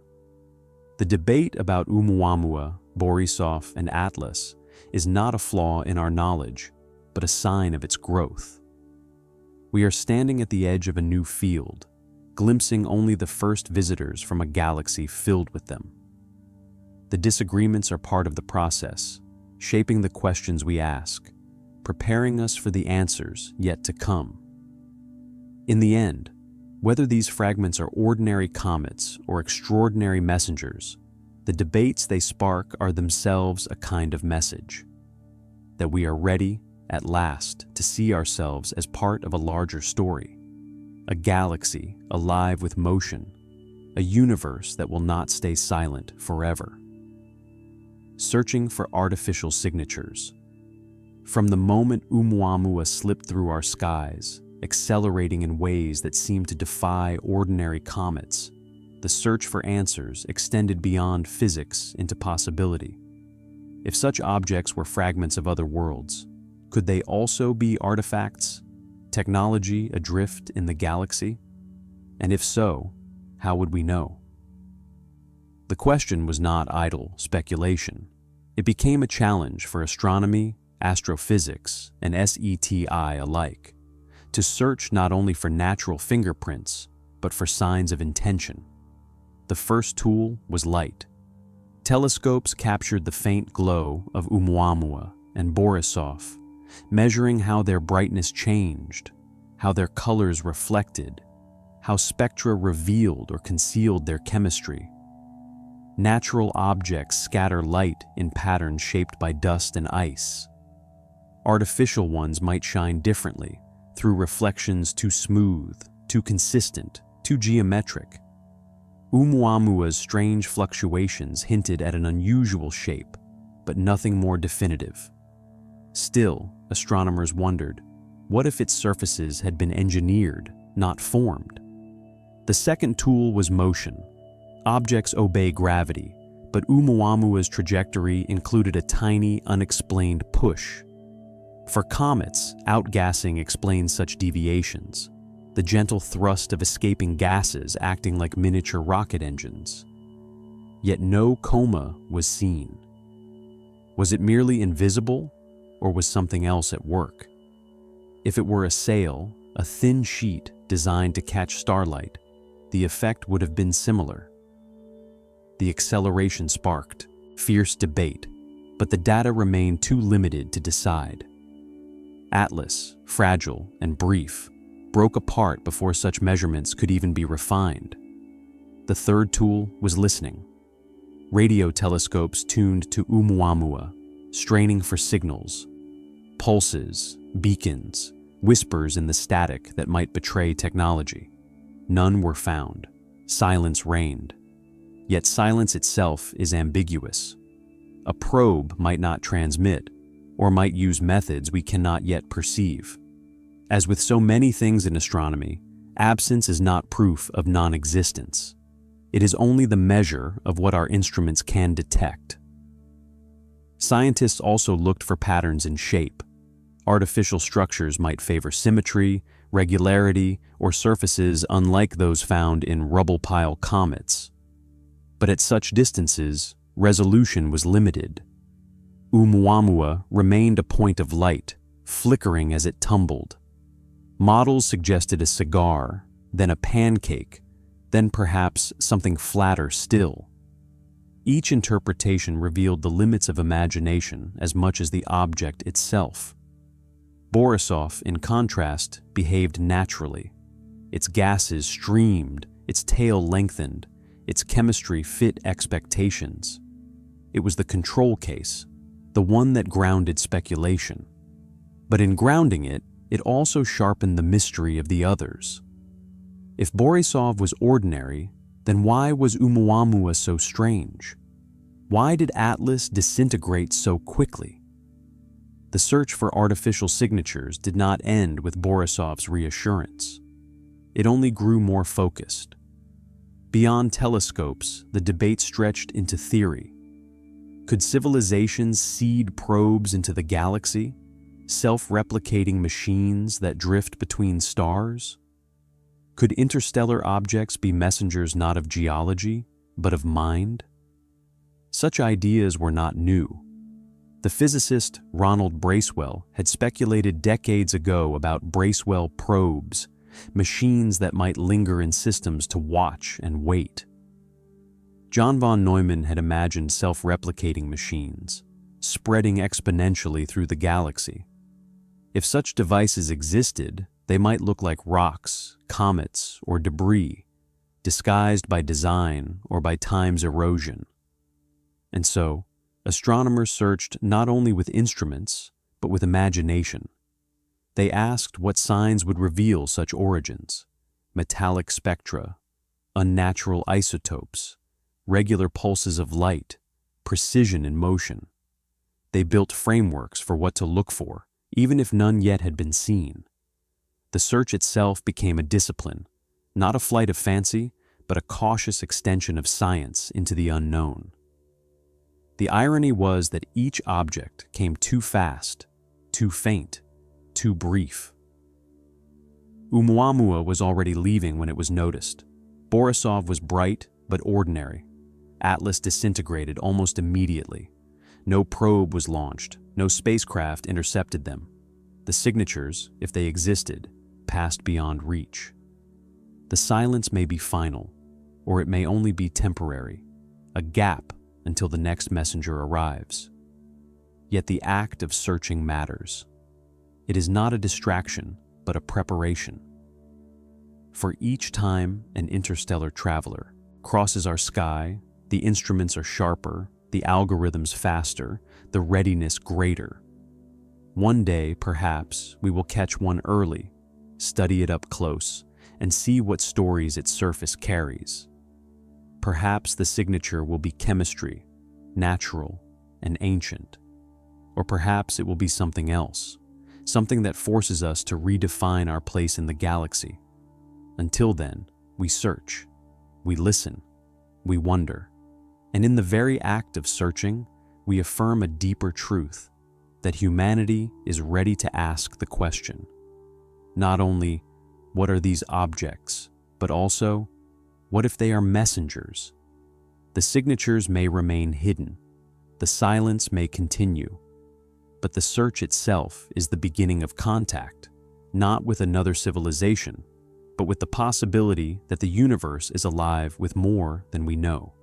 The debate about ʻOumuamua, Borisov, and Atlas is not a flaw in our knowledge, but a sign of its growth. We are standing at the edge of a new field, glimpsing only the first visitors from a galaxy filled with them. The disagreements are part of the process, shaping the questions we ask, preparing us for the answers yet to come. In the end, whether these fragments are ordinary comets or extraordinary messengers, the debates they spark are themselves a kind of message. That we are ready, at last, to see ourselves as part of a larger story. A galaxy alive with motion, a universe that will not stay silent forever. Searching for artificial signatures. From the moment ʻOumuamua slipped through our skies, accelerating in ways that seemed to defy ordinary comets, the search for answers extended beyond physics into possibility. If such objects were fragments of other worlds, could they also be artifacts, technology adrift in the galaxy? And if so, how would we know? The question was not idle speculation. It became a challenge for astronomy, astrophysics, and SETI alike, to search not only for natural fingerprints, but for signs of intention. The first tool was light. Telescopes captured the faint glow of ʻOumuamua and Borisov, measuring how their brightness changed, how their colors reflected, how spectra revealed or concealed their chemistry. Natural objects scatter light in patterns shaped by dust and ice. Artificial ones might shine differently, through reflections too smooth, too consistent, too geometric. ʻOumuamua's strange fluctuations hinted at an unusual shape, but nothing more definitive. Still, astronomers wondered, what if its surfaces had been engineered, not formed? The second tool was motion. Objects obey gravity, but ʻOumuamua's trajectory included a tiny, unexplained push. For comets, outgassing explains such deviations, the gentle thrust of escaping gases acting like miniature rocket engines. Yet no coma was seen. Was it merely invisible, or was something else at work? If it were a sail, a thin sheet designed to catch starlight, the effect would have been similar. The acceleration sparked fierce debate, but the data remained too limited to decide. Atlas, fragile and brief, broke apart before such measurements could even be refined. The third tool was listening. Radio telescopes tuned to ʻOumuamua, straining for signals, pulses, beacons, whispers in the static that might betray technology. None were found. Silence reigned. Yet silence itself is ambiguous. A probe might not transmit, or might use methods we cannot yet perceive. As with so many things in astronomy, absence is not proof of non-existence. It is only the measure of what our instruments can detect. Scientists also looked for patterns in shape. Artificial structures might favor symmetry, regularity, or surfaces unlike those found in rubble pile comets. But at such distances, resolution was limited. ʻOumuamua remained a point of light, flickering as it tumbled. Models suggested a cigar, then a pancake, then perhaps something flatter still. Each interpretation revealed the limits of imagination as much as the object itself. Borisov, in contrast, behaved naturally. Its gases streamed, its tail lengthened, its chemistry fit expectations. It was the control case, the one that grounded speculation. But in grounding it, it also sharpened the mystery of the others. If Borisov was ordinary, then why was ʻOumuamua so strange? Why did Atlas disintegrate so quickly? The search for artificial signatures did not end with Borisov's reassurance. It only grew more focused. Beyond telescopes, the debate stretched into theory. Could civilizations seed probes into the galaxy, self-replicating machines that drift between stars? Could interstellar objects be messengers not of geology, but of mind? Such ideas were not new. The physicist Ronald Bracewell had speculated decades ago about Bracewell probes, machines that might linger in systems to watch and wait. John von Neumann had imagined self-replicating machines, spreading exponentially through the galaxy. If such devices existed, they might look like rocks, comets, or debris, disguised by design or by time's erosion. And so, astronomers searched not only with instruments, but with imagination. They asked what signs would reveal such origins: metallic spectra, unnatural isotopes, regular pulses of light, precision in motion. They built frameworks for what to look for, even if none yet had been seen. The search itself became a discipline, not a flight of fancy, but a cautious extension of science into the unknown. The irony was that each object came too fast, too faint, too brief. Oumuamua was already leaving when it was noticed. Borisov was bright but ordinary. Atlas disintegrated almost immediately. No probe was launched, no spacecraft intercepted them. The signatures, if they existed, passed beyond reach. The silence may be final, or it may only be temporary, a gap until the next messenger arrives. Yet the act of searching matters. It is not a distraction, but a preparation. For each time an interstellar traveler crosses our sky, the instruments are sharper, the algorithms faster, the readiness greater. One day, perhaps, we will catch one early, study it up close, and see what stories its surface carries. Perhaps the signature will be chemistry, natural and ancient. Or perhaps it will be something else, something that forces us to redefine our place in the galaxy. Until then, we search, we listen, we wonder. And in the very act of searching, we affirm a deeper truth, that humanity is ready to ask the question. Not only, what are these objects, but also, what if they are messengers? The signatures may remain hidden, the silence may continue, but the search itself is the beginning of contact, not with another civilization, but with the possibility that the universe is alive with more than we know.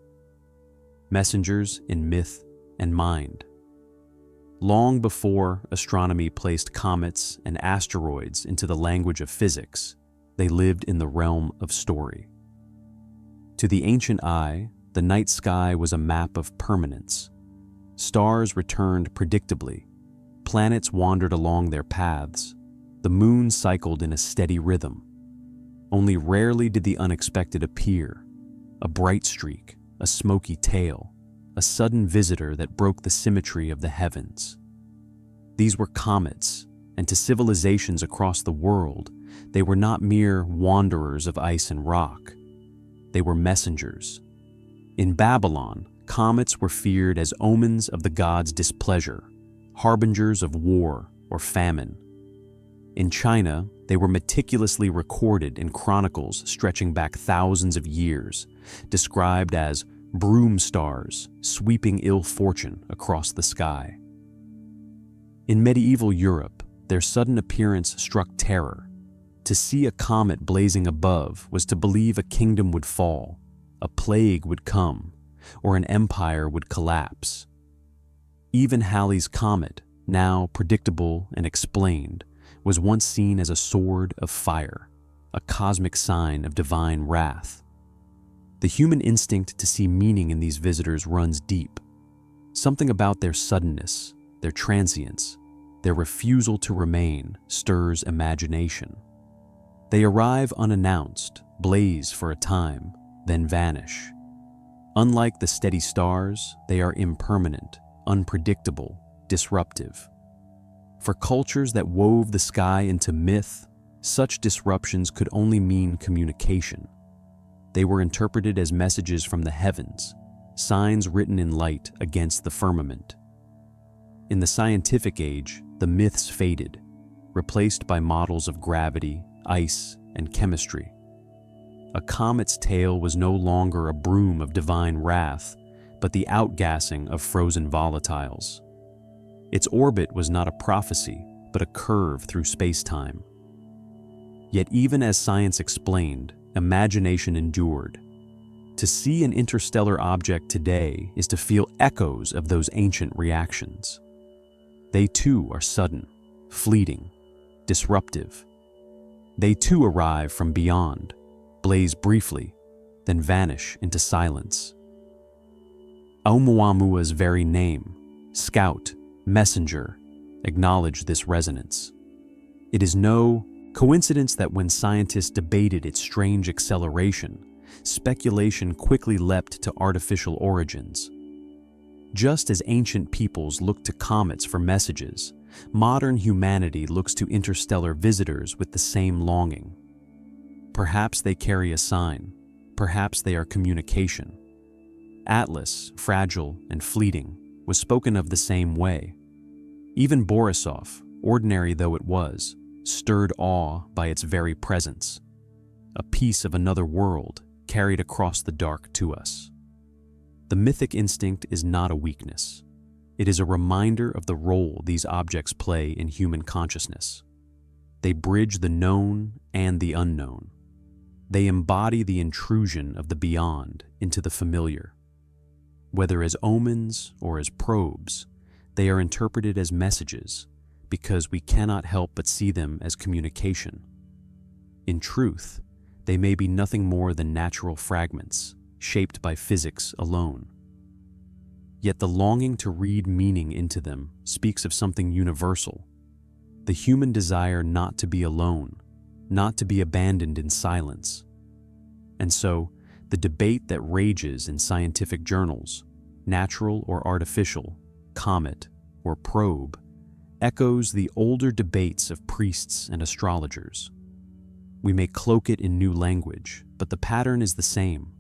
Messengers in myth and mind. Long before astronomy placed comets and asteroids into the language of physics, they lived in the realm of story. To the ancient eye, the night sky was a map of permanence. Stars returned predictably, planets wandered along their paths, the moon cycled in a steady rhythm. Only rarely did the unexpected appear, a bright streak, a smoky tail, a sudden visitor that broke the symmetry of the heavens. These were comets, and to civilizations across the world, they were not mere wanderers of ice and rock. They were messengers. In Babylon, comets were feared as omens of the gods' displeasure, harbingers of war or famine. In China, they were meticulously recorded in chronicles stretching back thousands of years, described as broom stars sweeping ill fortune across the sky. In medieval Europe, their sudden appearance struck terror. To see a comet blazing above was to believe a kingdom would fall, a plague would come, or an empire would collapse. Even Halley's comet, now predictable and explained, was once seen as a sword of fire, a cosmic sign of divine wrath. The human instinct to see meaning in these visitors runs deep. Something about their suddenness, their transience, their refusal to remain stirs imagination. They arrive unannounced, blaze for a time, then vanish. Unlike the steady stars, they are impermanent, unpredictable, disruptive. For cultures that wove the sky into myth, such disruptions could only mean communication. They were interpreted as messages from the heavens, signs written in light against the firmament. In the scientific age, the myths faded, replaced by models of gravity, ice, and chemistry. A comet's tail was no longer a broom of divine wrath, but the outgassing of frozen volatiles. Its orbit was not a prophecy, but a curve through space-time. Yet even as science explained, imagination endured. To see an interstellar object today is to feel echoes of those ancient reactions. They too are sudden, fleeting, disruptive. They too arrive from beyond, blaze briefly, then vanish into silence. ʻOumuamua's very name, scout, messenger, acknowledge this resonance. It is no coincidence that when scientists debated its strange acceleration, speculation quickly leapt to artificial origins. Just as ancient peoples looked to comets for messages, modern humanity looks to interstellar visitors with the same longing. Perhaps they carry a sign, perhaps they are communication. Atlas, fragile and fleeting, was spoken of the same way. Even Borisov, ordinary though it was, stirred awe by its very presence. A piece of another world carried across the dark to us. The mythic instinct is not a weakness. It is a reminder of the role these objects play in human consciousness. They bridge the known and the unknown. They embody the intrusion of the beyond into the familiar. Whether as omens or as probes, they are interpreted as messages because we cannot help but see them as communication. In truth, they may be nothing more than natural fragments, shaped by physics alone. Yet the longing to read meaning into them speaks of something universal, the human desire not to be alone, not to be abandoned in silence. And so, the debate that rages in scientific journals, natural or artificial, comet or probe, echoes the older debates of priests and astrologers. We may cloak it in new language, but the pattern is the same.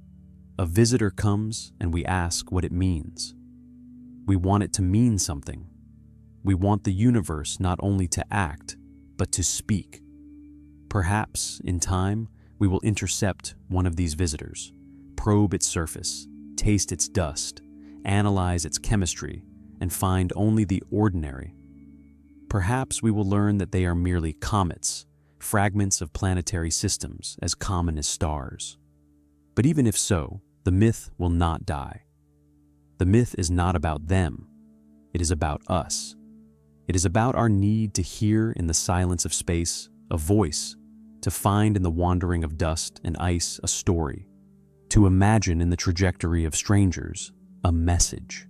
A visitor comes and we ask what it means. We want it to mean something. We want the universe not only to act, but to speak. Perhaps, in time, we will intercept one of these visitors, probe its surface, taste its dust, analyze its chemistry, and find only the ordinary. Perhaps we will learn that they are merely comets, fragments of planetary systems as common as stars. But even if so, the myth will not die. The myth is not about them. It is about us. It is about our need to hear in the silence of space a voice, to find in the wandering of dust and ice a story, to imagine in the trajectory of strangers a message.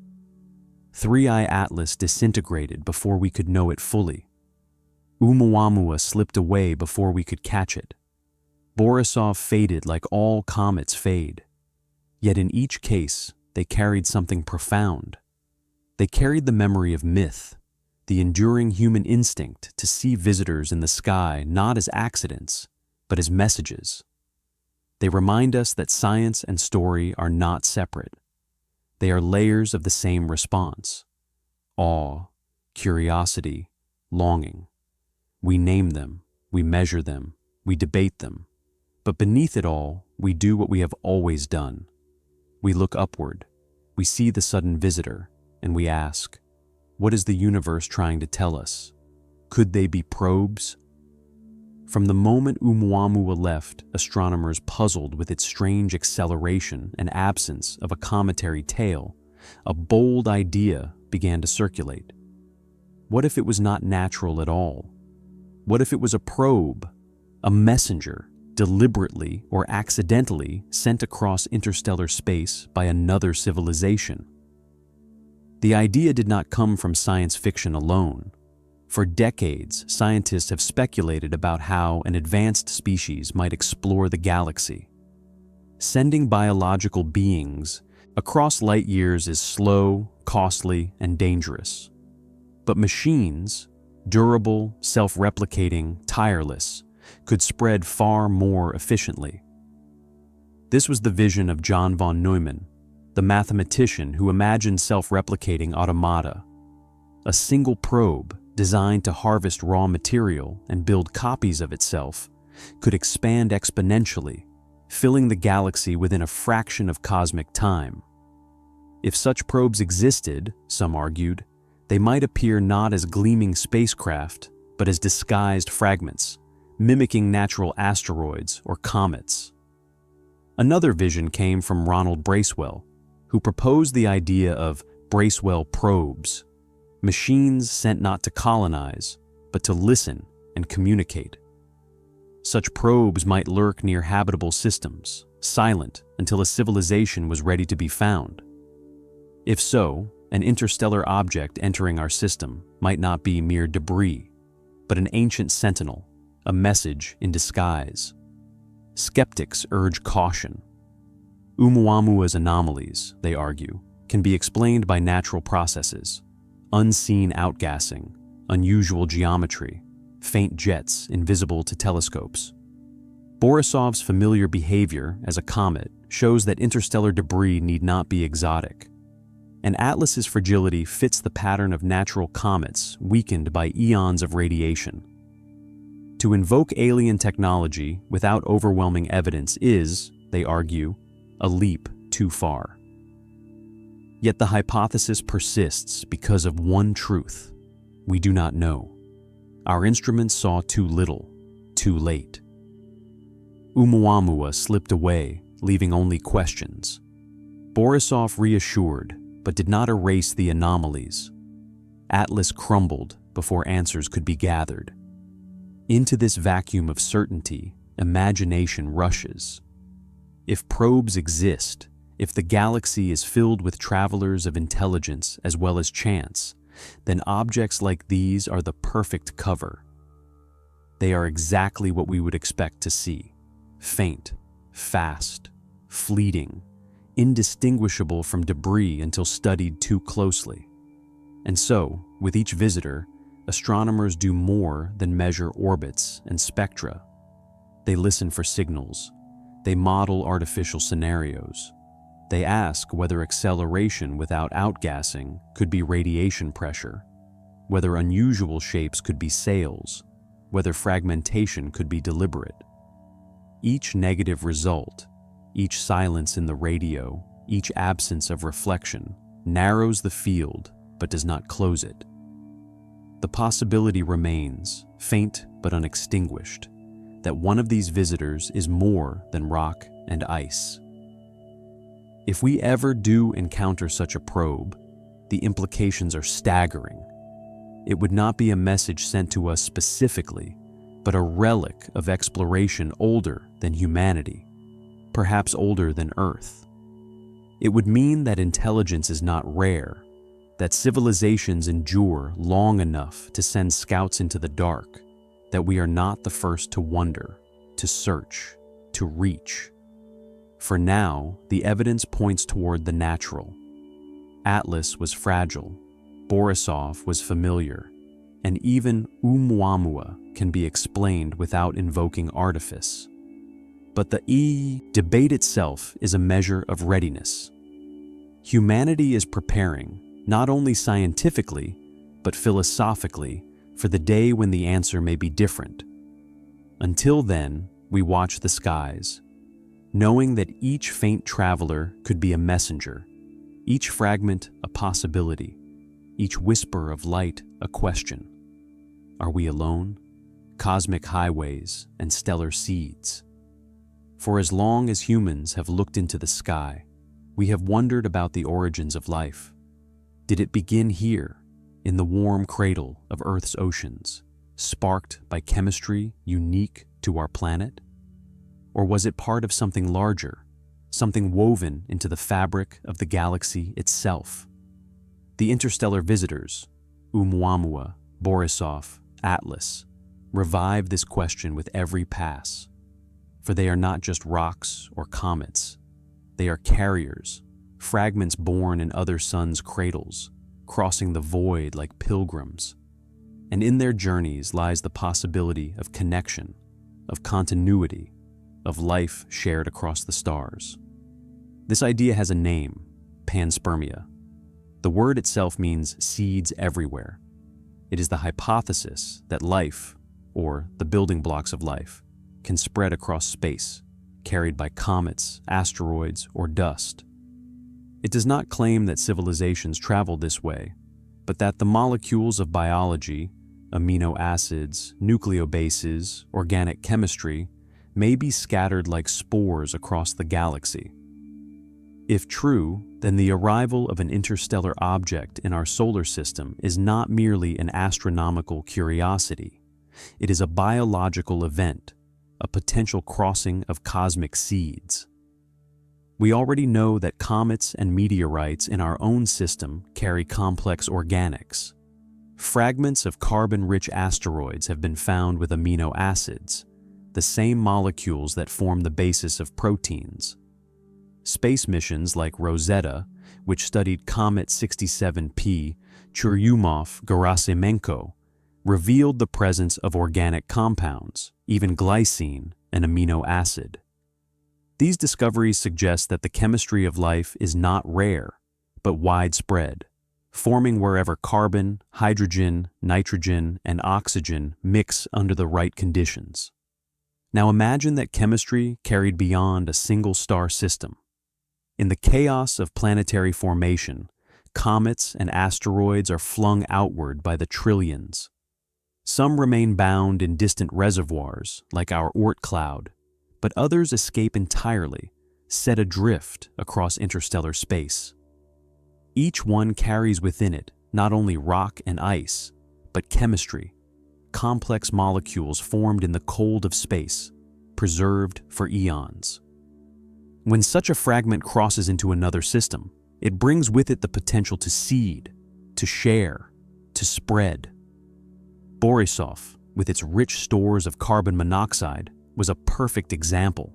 Three-Eye Atlas disintegrated before we could know it fully. ʻOumuamua slipped away before we could catch it. Borisov faded like all comets fade. Yet in each case, they carried something profound. They carried the memory of myth, the enduring human instinct to see visitors in the sky not as accidents, but as messages. They remind us that science and story are not separate. They are layers of the same response: awe, curiosity, longing. We name them, we measure them, we debate them. But beneath it all, we do what we have always done. We look upward, we see the sudden visitor, and we ask, what is the universe trying to tell us? Could they be probes? From the moment ʻOumuamua left, astronomers puzzled with its strange acceleration and absence of a cometary tail, a bold idea began to circulate. What if it was not natural at all? What if it was a probe, a messenger, deliberately or accidentally sent across interstellar space by another civilization? The idea did not come from science fiction alone. For decades, scientists have speculated about how an advanced species might explore the galaxy. Sending biological beings across light years is slow, costly, and dangerous. But machines, durable, self-replicating, tireless, could spread far more efficiently. This was the vision of John von Neumann, the mathematician who imagined self-replicating automata. A single probe, designed to harvest raw material and build copies of itself, could expand exponentially, filling the galaxy within a fraction of cosmic time. If such probes existed, some argued, they might appear not as gleaming spacecraft, but as disguised fragments, mimicking natural asteroids or comets. Another vision came from Ronald Bracewell, who proposed the idea of Bracewell probes, machines sent not to colonize, but to listen and communicate. Such probes might lurk near habitable systems, silent until a civilization was ready to be found. If so, an interstellar object entering our system might not be mere debris, but an ancient sentinel, a message in disguise. Skeptics urge caution. Oumuamua's anomalies, they argue, can be explained by natural processes: unseen outgassing, unusual geometry, faint jets invisible to telescopes. Borisov's familiar behavior as a comet shows that interstellar debris need not be exotic. And Atlas's fragility fits the pattern of natural comets weakened by eons of radiation. To invoke alien technology without overwhelming evidence is, they argue, a leap too far. Yet the hypothesis persists because of one truth: we do not know. Our instruments saw too little, too late. Oumuamua slipped away, leaving only questions. Borisov reassured, but did not erase the anomalies. Atlas crumbled before answers could be gathered. Into this vacuum of certainty, imagination rushes. If probes exist, if the galaxy is filled with travelers of intelligence as well as chance, then objects like these are the perfect cover. They are exactly what we would expect to see: faint, fast, fleeting, indistinguishable from debris until studied too closely. And so, with each visitor, astronomers do more than measure orbits and spectra. They listen for signals. They model artificial scenarios. They ask whether acceleration without outgassing could be radiation pressure, whether unusual shapes could be sails, whether fragmentation could be deliberate. Each negative result, each silence in the radio, each absence of reflection, narrows the field but does not close it. The possibility remains, faint but unextinguished, that one of these visitors is more than rock and ice. If we ever do encounter such a probe, the implications are staggering. It would not be a message sent to us specifically, but a relic of exploration older than humanity, perhaps older than Earth. It would mean that intelligence is not rare, that civilizations endure long enough to send scouts into the dark, that we are not the first to wonder, to search, to reach. For now, the evidence points toward the natural. Atlas was fragile, Borisov was familiar, and even Oumuamua can be explained without invoking artifice. But the debate itself is a measure of readiness. Humanity is preparing, not only scientifically, but philosophically, for the day when the answer may be different. Until then, we watch the skies, knowing that each faint traveler could be a messenger, each fragment a possibility, each whisper of light a question. Are we alone? cosmic highways, and stellar seeds. For as long as humans have looked into the sky, we have wondered about the origins of life. Did it begin here, in the warm cradle of Earth's oceans, sparked by chemistry unique to our planet? Or was it part of something larger, something woven into the fabric of the galaxy itself? The interstellar visitors, ʻOumuamua, Borisov, Atlas, revive this question with every pass. For they are not just rocks or comets. They are carriers, fragments born in other suns' cradles, crossing the void like pilgrims. And in their journeys lies the possibility of connection, of continuity, of life shared across the stars. This idea has a name, Panspermia. The word itself means seeds everywhere. It is the hypothesis that life, or the building blocks of life, can spread across space, carried by comets, asteroids, or dust. It does not claim that civilizations travel this way, but that the molecules of biology, amino acids, nucleobases, organic chemistry, may be scattered like spores across the galaxy. If true, then the arrival of an interstellar object in our solar system is not merely an astronomical curiosity. It is a biological event, a potential crossing of cosmic seeds. We already know that comets and meteorites in our own system carry complex organics. Fragments of carbon-rich asteroids have been found with amino acids, the same molecules that form the basis of proteins. Space missions like Rosetta, which studied Comet 67P Churyumov-Gerasimenko, revealed the presence of organic compounds, even glycine, an amino acid. These discoveries suggest that the chemistry of life is not rare, but widespread, forming wherever carbon, hydrogen, nitrogen, and oxygen mix under the right conditions. Now imagine that chemistry carried beyond a single star system. In the chaos of planetary formation, comets and asteroids are flung outward by the trillions. Some remain bound in distant reservoirs, like our Oort cloud, but others escape entirely, set adrift across interstellar space. Each one carries within it not only rock and ice, but chemistry, complex molecules formed in the cold of space, preserved for eons. When such a fragment crosses into another system, it brings with it the potential to seed, to share, to spread. Borisov, with its rich stores of carbon monoxide, was a perfect example.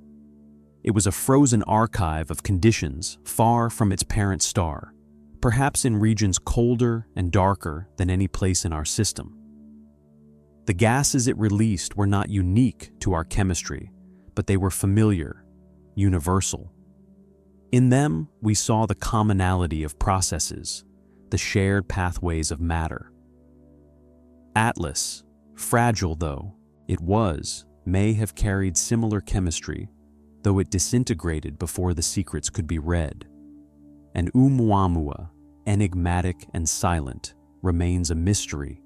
It was a frozen archive of conditions far from its parent star, perhaps in regions colder and darker than any place in our system. The gases it released were not unique to our chemistry, but they were familiar, universal. In them, we saw the commonality of processes, the shared pathways of matter. Atlas, fragile though it was, may have carried similar chemistry, though it disintegrated before the secrets could be read. And ʻOumuamua, enigmatic and silent, remains a mystery.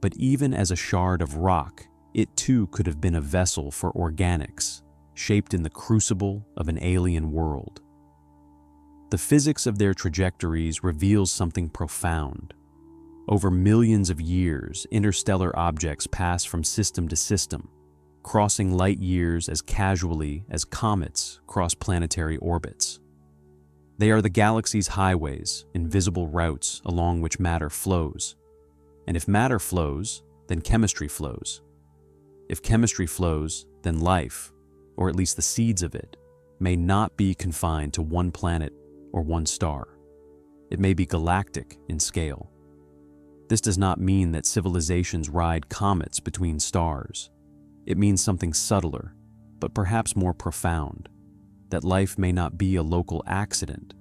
But even as a shard of rock, it too could have been a vessel for organics, shaped in the crucible of an alien world. The physics of their trajectories reveals something profound. Over millions of years, interstellar objects pass from system to system, crossing light years as casually as comets cross planetary orbits. They are the galaxy's highways, invisible routes along which matter flows. And if matter flows, then chemistry flows. If chemistry flows, then life, or at least the seeds of it, may not be confined to one planet or one star. It may be galactic in scale. This does not mean that civilizations ride comets between stars. It means something subtler, but perhaps more profound, that life may not be a local accident,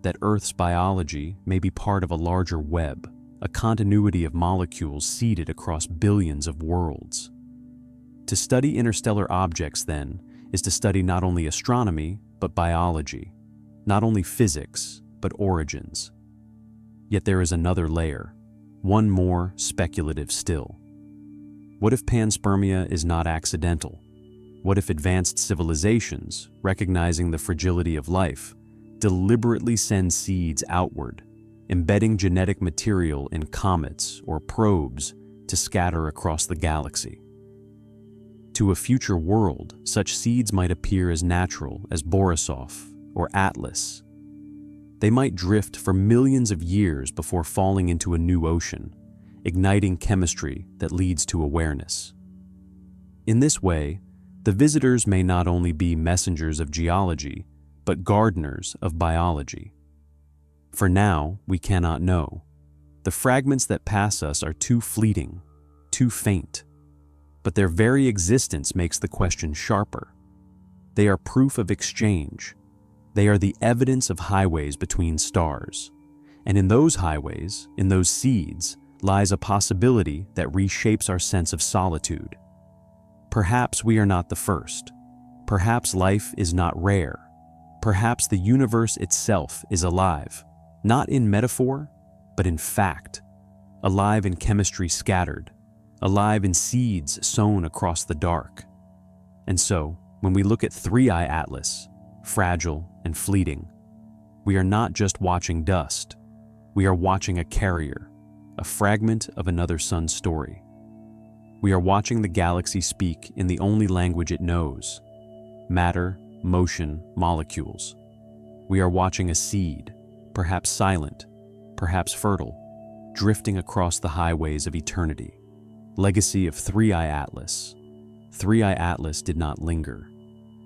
that Earth's biology may be part of a larger web, a continuity of molecules seeded across billions of worlds. To study interstellar objects, then, is to study not only astronomy, but biology, not only physics, but origins. Yet there is another layer, one more speculative still. What if panspermia is not accidental? What if advanced civilizations, recognizing the fragility of life, deliberately send seeds outward, embedding genetic material in comets or probes to scatter across the galaxy? To a future world, such seeds might appear as natural as Borisov or Atlas. They might drift for millions of years before falling into a new ocean, igniting chemistry that leads to awareness. In this way, the visitors may not only be messengers of geology, but gardeners of biology. For now, we cannot know. The fragments that pass us are too fleeting, too faint. But their very existence makes the question sharper. They are proof of exchange. They are the evidence of highways between stars. And in those highways, in those seeds, lies a possibility that reshapes our sense of solitude. Perhaps we are not the first. Perhaps life is not rare. Perhaps the universe itself is alive, not in metaphor, but in fact, alive in chemistry scattered, alive in seeds sown across the dark. And so, when we look at 3I Atlas, fragile and fleeting, we are not just watching dust. We are watching a carrier, a fragment of another sun's story. We are watching the galaxy speak in the only language it knows: matter, motion, molecules. We are watching a seed, perhaps silent, perhaps fertile, drifting across the highways of eternity. Legacy of 3I Atlas. 3I Atlas did not linger.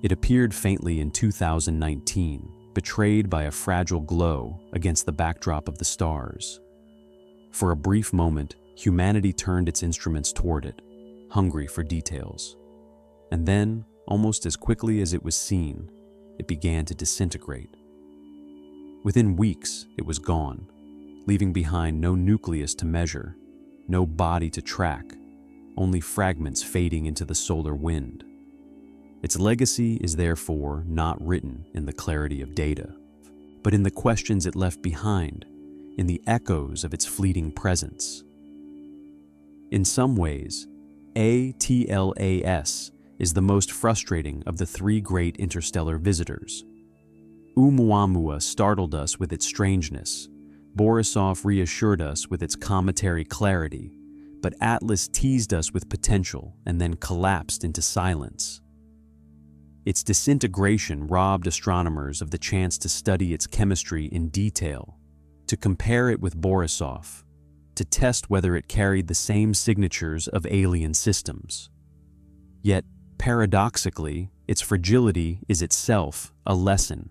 It appeared faintly in 2019, betrayed by a fragile glow against the backdrop of the stars. For a brief moment, humanity turned its instruments toward it, hungry for details. And then, almost as quickly as it was seen, it began to disintegrate. Within weeks, it was gone, leaving behind no nucleus to measure, no body to track, only fragments fading into the solar wind. Its legacy is therefore not written in the clarity of data, but in the questions it left behind, in the echoes of its fleeting presence. In some ways, ATLAS is the most frustrating of the three great interstellar visitors. ʻOumuamua startled us with its strangeness, Borisov reassured us with its cometary clarity, but Atlas teased us with potential and then collapsed into silence. Its disintegration robbed astronomers of the chance to study its chemistry in detail, to compare it with Borisov, to test whether it carried the same signatures of alien systems. Yet, paradoxically, its fragility is itself a lesson.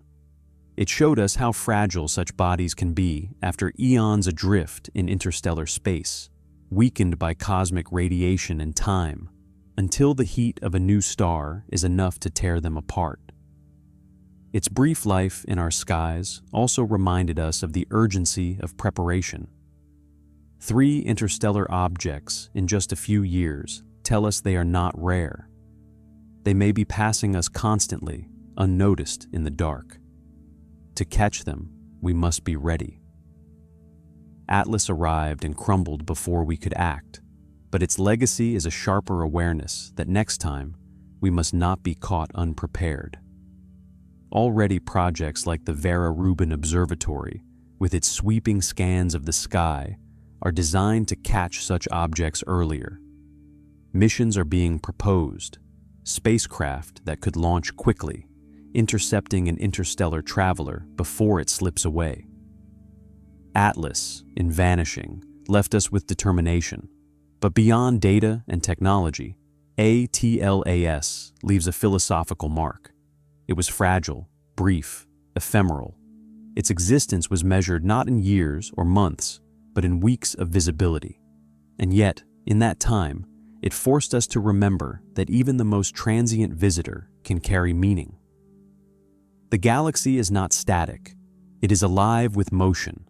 It showed us how fragile such bodies can be after eons adrift in interstellar space, weakened by cosmic radiation and time, until the heat of a new star is enough to tear them apart. Its brief life in our skies also reminded us of the urgency of preparation. 3 interstellar objects in just a few years tell us they are not rare. They may be passing us constantly, unnoticed in the dark. To catch them, we must be ready. Atlas arrived and crumbled before we could act, but its legacy is a sharper awareness that next time we must not be caught unprepared. Already projects like the Vera Rubin Observatory, with its sweeping scans of the sky, are designed to catch such objects earlier. Missions are being proposed, spacecraft that could launch quickly, intercepting an interstellar traveler before it slips away. Atlas, in vanishing, left us with determination, but beyond data and technology, ATLAS leaves a philosophical mark. It was fragile, brief, ephemeral. Its existence was measured not in years or months, but in weeks of visibility. And yet, in that time, it forced us to remember that even the most transient visitor can carry meaning. The galaxy is not static. It is alive with motion.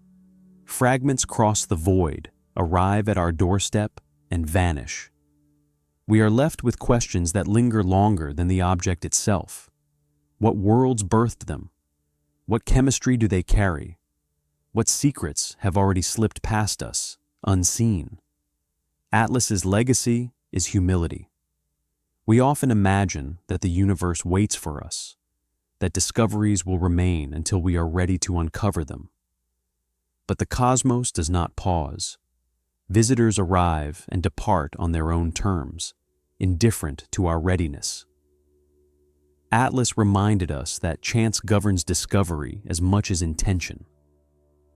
Fragments cross the void, arrive at our doorstep, and vanish. We are left with questions that linger longer than the object itself. What worlds birthed them? What chemistry do they carry? What secrets have already slipped past us, unseen? Atlas's legacy is humility. We often imagine that the universe waits for us, that discoveries will remain until we are ready to uncover them. But the cosmos does not pause. Visitors arrive and depart on their own terms, indifferent to our readiness. Atlas reminded us that chance governs discovery as much as intention.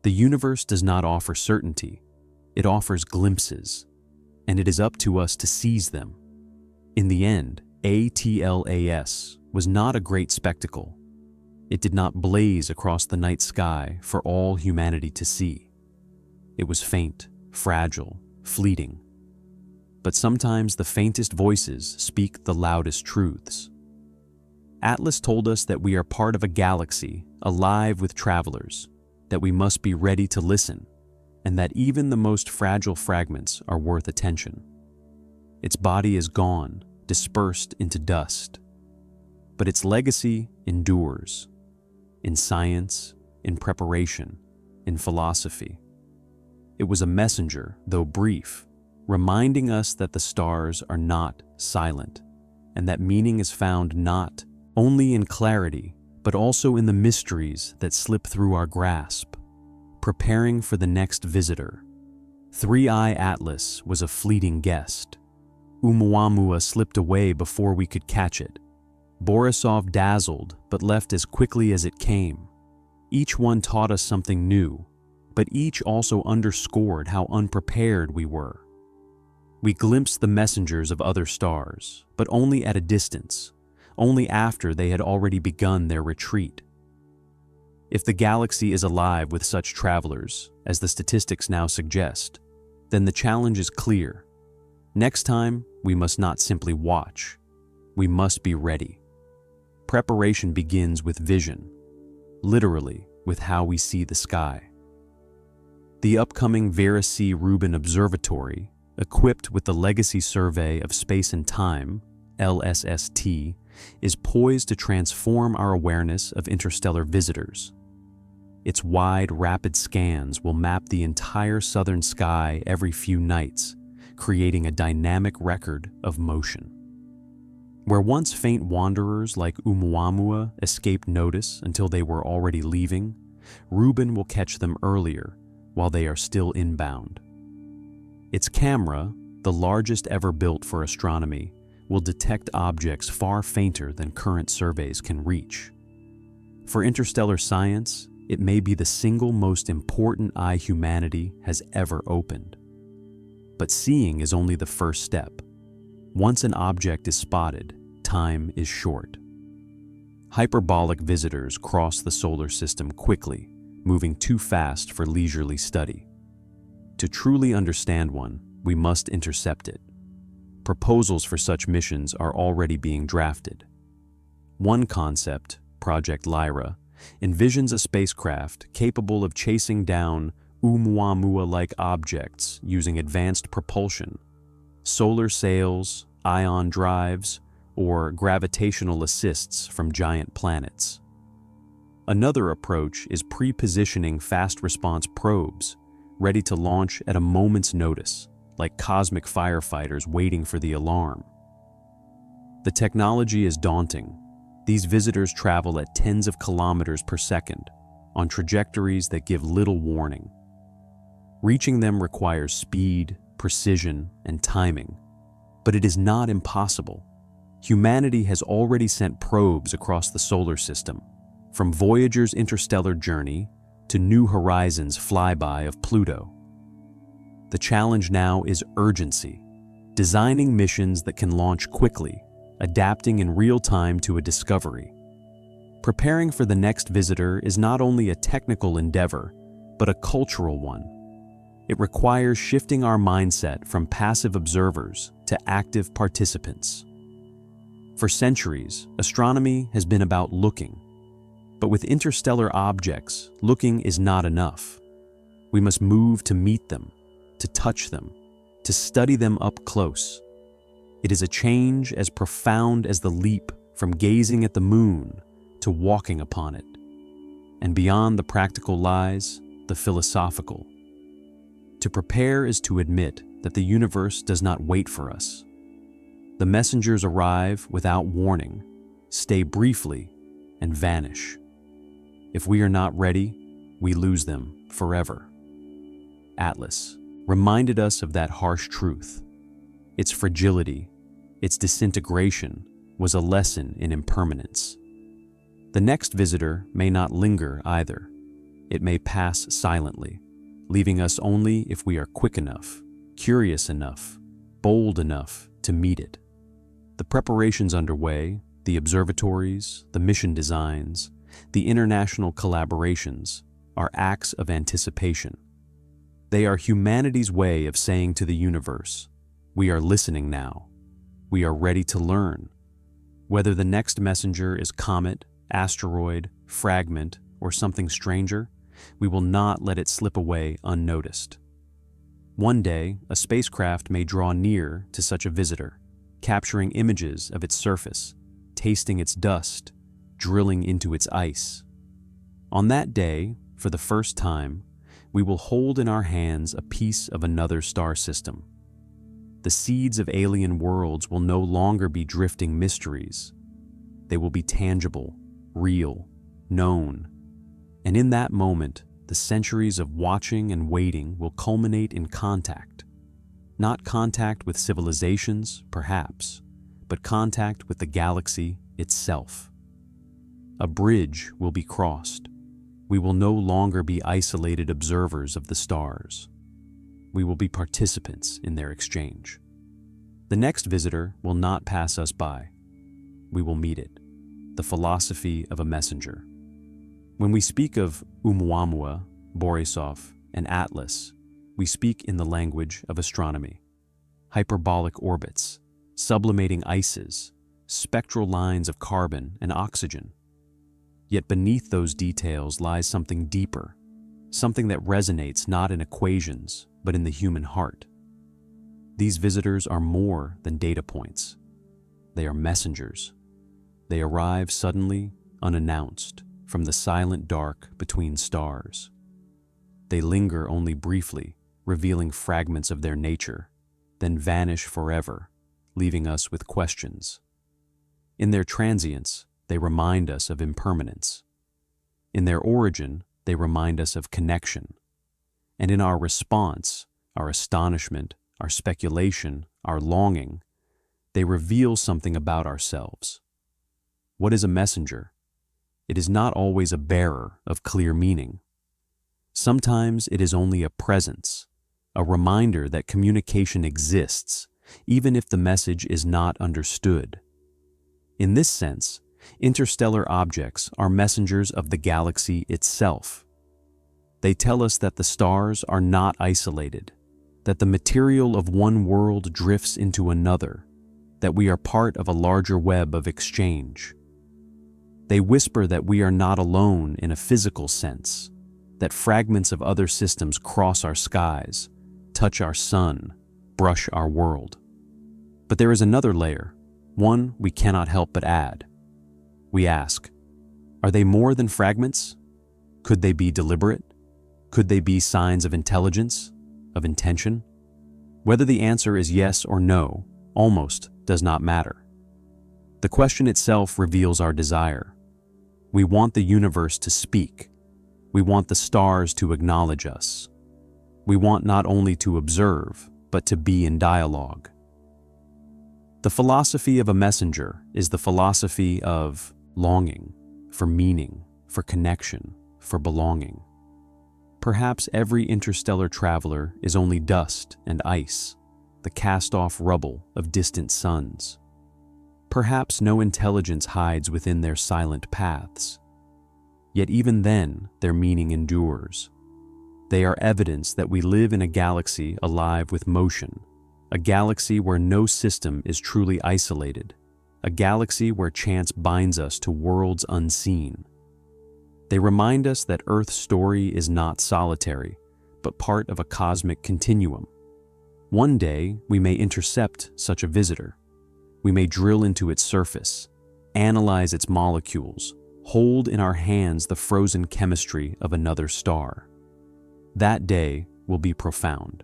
The universe does not offer certainty, it offers glimpses, and it is up to us to seize them. In the end, ATLAS was not a great spectacle. It did not blaze across the night sky for all humanity to see. It was faint, fragile, fleeting. But sometimes the faintest voices speak the loudest truths. Atlas told us that we are part of a galaxy alive with travelers, that we must be ready to listen, and that even the most fragile fragments are worth attention. Its body is gone, dispersed into dust, but its legacy endures. In science, in preparation, in philosophy. It was a messenger, though brief, reminding us that the stars are not silent, and that meaning is found not only in clarity, but also in the mysteries that slip through our grasp. Preparing for the next visitor. Three-Eye Atlas was a fleeting guest. ʻOumuamua slipped away before we could catch it. Borisov dazzled, but left as quickly as it came. Each one taught us something new, but each also underscored how unprepared we were. We glimpsed the messengers of other stars, but only at a distance, only after they had already begun their retreat. If the galaxy is alive with such travelers, as the statistics now suggest, then the challenge is clear. Next time, we must not simply watch. We must be ready. Preparation begins with vision, literally with how we see the sky. The upcoming Vera C. Rubin Observatory, equipped with the Legacy Survey of Space and Time, LSST, is poised to transform our awareness of interstellar visitors. Its wide, rapid scans will map the entire southern sky every few nights, creating a dynamic record of motion. Where once faint wanderers like ʻOumuamua escaped notice until they were already leaving, Rubin will catch them earlier while they are still inbound. Its camera, the largest ever built for astronomy, will detect objects far fainter than current surveys can reach. For interstellar science, it may be the single most important eye humanity has ever opened. But seeing is only the first step. Once an object is spotted, time is short. Hyperbolic visitors cross the solar system quickly, moving too fast for leisurely study. To truly understand one, we must intercept it. Proposals for such missions are already being drafted. One concept, Project Lyra, envisions a spacecraft capable of chasing down ʻOumuamua-like objects using advanced propulsion, solar sails, ion drives, or gravitational assists from giant planets. Another approach is pre-positioning fast-response probes, ready to launch at a moment's notice, like cosmic firefighters waiting for the alarm. The technology is daunting. These visitors travel at tens of kilometers per second, on trajectories that give little warning. Reaching them requires speed, precision, and timing, but it is not impossible. Humanity has already sent probes across the solar system, from Voyager's interstellar journey to New Horizons' flyby of Pluto. The challenge now is urgency, designing missions that can launch quickly, adapting in real time to a discovery. Preparing for the next visitor is not only a technical endeavor, but a cultural one. It requires shifting our mindset from passive observers to active participants. For centuries, astronomy has been about looking. But with interstellar objects, looking is not enough. We must move to meet them, to touch them, to study them up close. It is a change as profound as the leap from gazing at the moon to walking upon it. And beyond the practical lies the philosophical. To prepare is to admit that the universe does not wait for us. The messengers arrive without warning, stay briefly, and vanish. If we are not ready, we lose them forever. Atlas reminded us of that harsh truth. Its fragility, its disintegration, was a lesson in impermanence. The next visitor may not linger either. It may pass silently, leaving us only if we are quick enough, curious enough, bold enough to meet it. The preparations underway, the observatories, the mission designs, the international collaborations, are acts of anticipation. They are humanity's way of saying to the universe, we are listening now. We are ready to learn. Whether the next messenger is comet, asteroid, fragment, or something stranger, we will not let it slip away unnoticed. One day, a spacecraft may draw near to such a visitor, capturing images of its surface, tasting its dust, drilling into its ice. On that day, for the first time, we will hold in our hands a piece of another star system. The seeds of alien worlds will no longer be drifting mysteries. They will be tangible, real, known. And in that moment, the centuries of watching and waiting will culminate in contact. Not contact with civilizations, perhaps, but contact with the galaxy itself. A bridge will be crossed. We will no longer be isolated observers of the stars. We will be participants in their exchange. The next visitor will not pass us by. We will meet it. The philosophy of a messenger. When we speak of ʻOumuamua, Borisov, and Atlas, we speak in the language of astronomy. Hyperbolic orbits, sublimating ices, spectral lines of carbon and oxygen. Yet beneath those details lies something deeper, something that resonates not in equations, but in the human heart. These visitors are more than data points. They are messengers. They arrive suddenly, unannounced, from the silent dark between stars. They linger only briefly, revealing fragments of their nature, then vanish forever, leaving us with questions. In their transience, they remind us of impermanence. In their origin, they remind us of connection. And in our response, our astonishment, our speculation, our longing, they reveal something about ourselves. What is a messenger? It is not always a bearer of clear meaning. Sometimes it is only a presence, a reminder that communication exists, even if the message is not understood. In this sense, interstellar objects are messengers of the galaxy itself. They tell us that the stars are not isolated, that the material of one world drifts into another, that we are part of a larger web of exchange. They whisper that we are not alone in a physical sense, that fragments of other systems cross our skies, touch our sun, brush our world. But there is another layer, one we cannot help but add. We ask, are they more than fragments? Could they be deliberate? Could they be signs of intelligence, of intention? Whether the answer is yes or no almost does not matter. The question itself reveals our desire. We want the universe to speak. We want the stars to acknowledge us. We want not only to observe, but to be in dialogue. The philosophy of a messenger is the philosophy of longing, for meaning, for connection, for belonging. Perhaps every interstellar traveler is only dust and ice, the cast-off rubble of distant suns. Perhaps no intelligence hides within their silent paths. Yet even then, their meaning endures. They are evidence that we live in a galaxy alive with motion, a galaxy where no system is truly isolated, a galaxy where chance binds us to worlds unseen. They remind us that Earth's story is not solitary, but part of a cosmic continuum. One day, we may intercept such a visitor. We may drill into its surface, analyze its molecules, hold in our hands the frozen chemistry of another star. That day will be profound.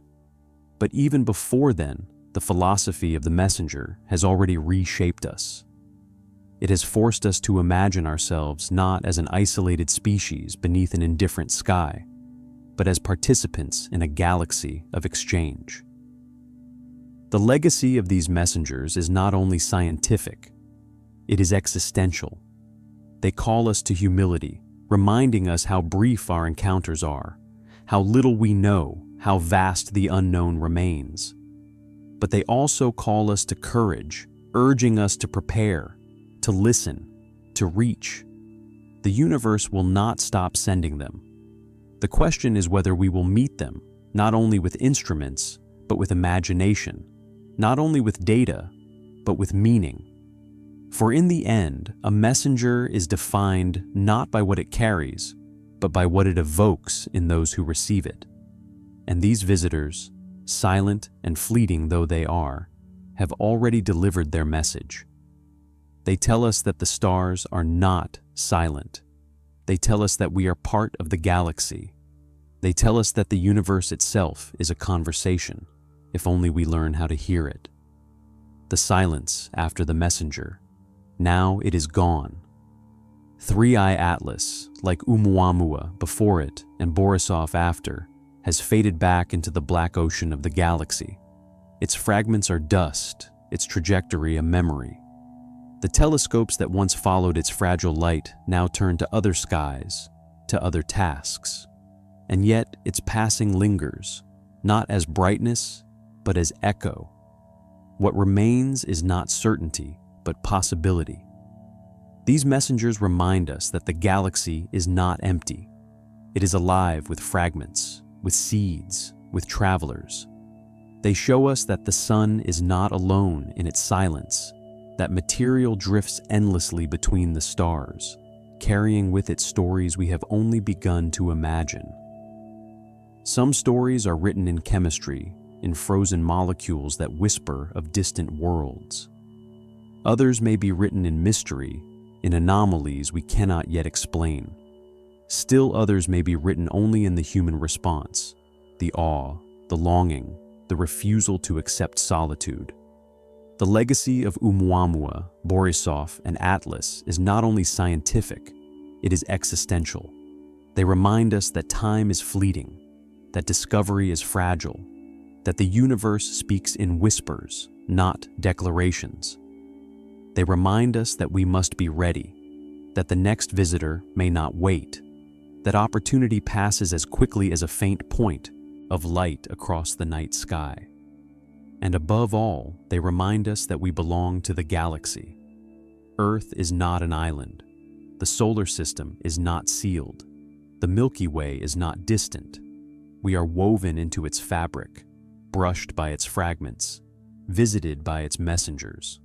But even before then, the the philosophy of the messenger has already reshaped us. It has forced us to imagine ourselves not as an isolated species beneath an indifferent sky, but as participants in a galaxy of exchange. The legacy of these messengers is not only scientific, it is existential. They call us to humility, reminding us how brief our encounters are, how little we know, how vast the unknown remains. But they also call us to courage, urging us to prepare, to listen, to reach. The universe will not stop sending them. The question is whether we will meet them, not only with instruments, but with imagination, not only with data, but with meaning. For in the end, a messenger is defined not by what it carries, but by what it evokes in those who receive it. And these visitors, silent and fleeting though they are, have already delivered their message. They tell us that the stars are not silent. They tell us that we are part of the galaxy. They tell us that the universe itself is a conversation, if only we learn how to hear it. The silence after the messenger, now it is gone. Three-Eye Atlas, like ʻOumuamua before it and Borisov after, has faded back into the black ocean of the galaxy. Its fragments are dust, its trajectory a memory. The telescopes that once followed its fragile light now turn to other skies, to other tasks. And yet its passing lingers, not as brightness, but as echo. What remains is not certainty, but possibility. These messengers remind us that the galaxy is not empty. It is alive with fragments, with seeds, with travelers. They show us that the sun is not alone in its silence, that material drifts endlessly between the stars, carrying with it stories we have only begun to imagine. Some stories are written in chemistry, in frozen molecules that whisper of distant worlds. Others may be written in mystery, in anomalies we cannot yet explain. Still others may be written only in the human response, the awe, the longing, the refusal to accept solitude. The legacy of ʻOumuamua, Borisov, and Atlas is not only scientific, it is existential. They remind us that time is fleeting, that discovery is fragile, that the universe speaks in whispers, not declarations. They remind us that we must be ready, that the next visitor may not wait, that opportunity passes as quickly as a faint point of light across the night sky. And above all, they remind us that we belong to the galaxy. Earth is not an island. The solar system is not sealed. The Milky Way is not distant. We are woven into its fabric, brushed by its fragments, visited by its messengers.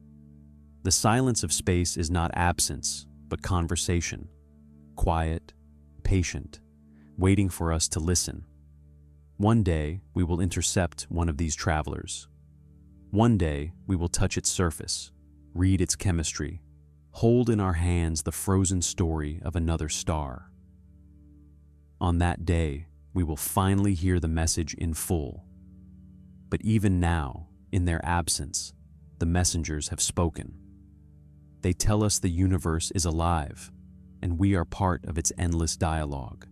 The silence of space is not absence, but conversation, quiet, patient, waiting for us to listen. One day, we will intercept one of these travelers. One day, we will touch its surface, read its chemistry, hold in our hands the frozen story of another star. On that day, we will finally hear the message in full. But even now, in their absence, the messengers have spoken. They tell us the universe is alive, and we are part of its endless dialogue.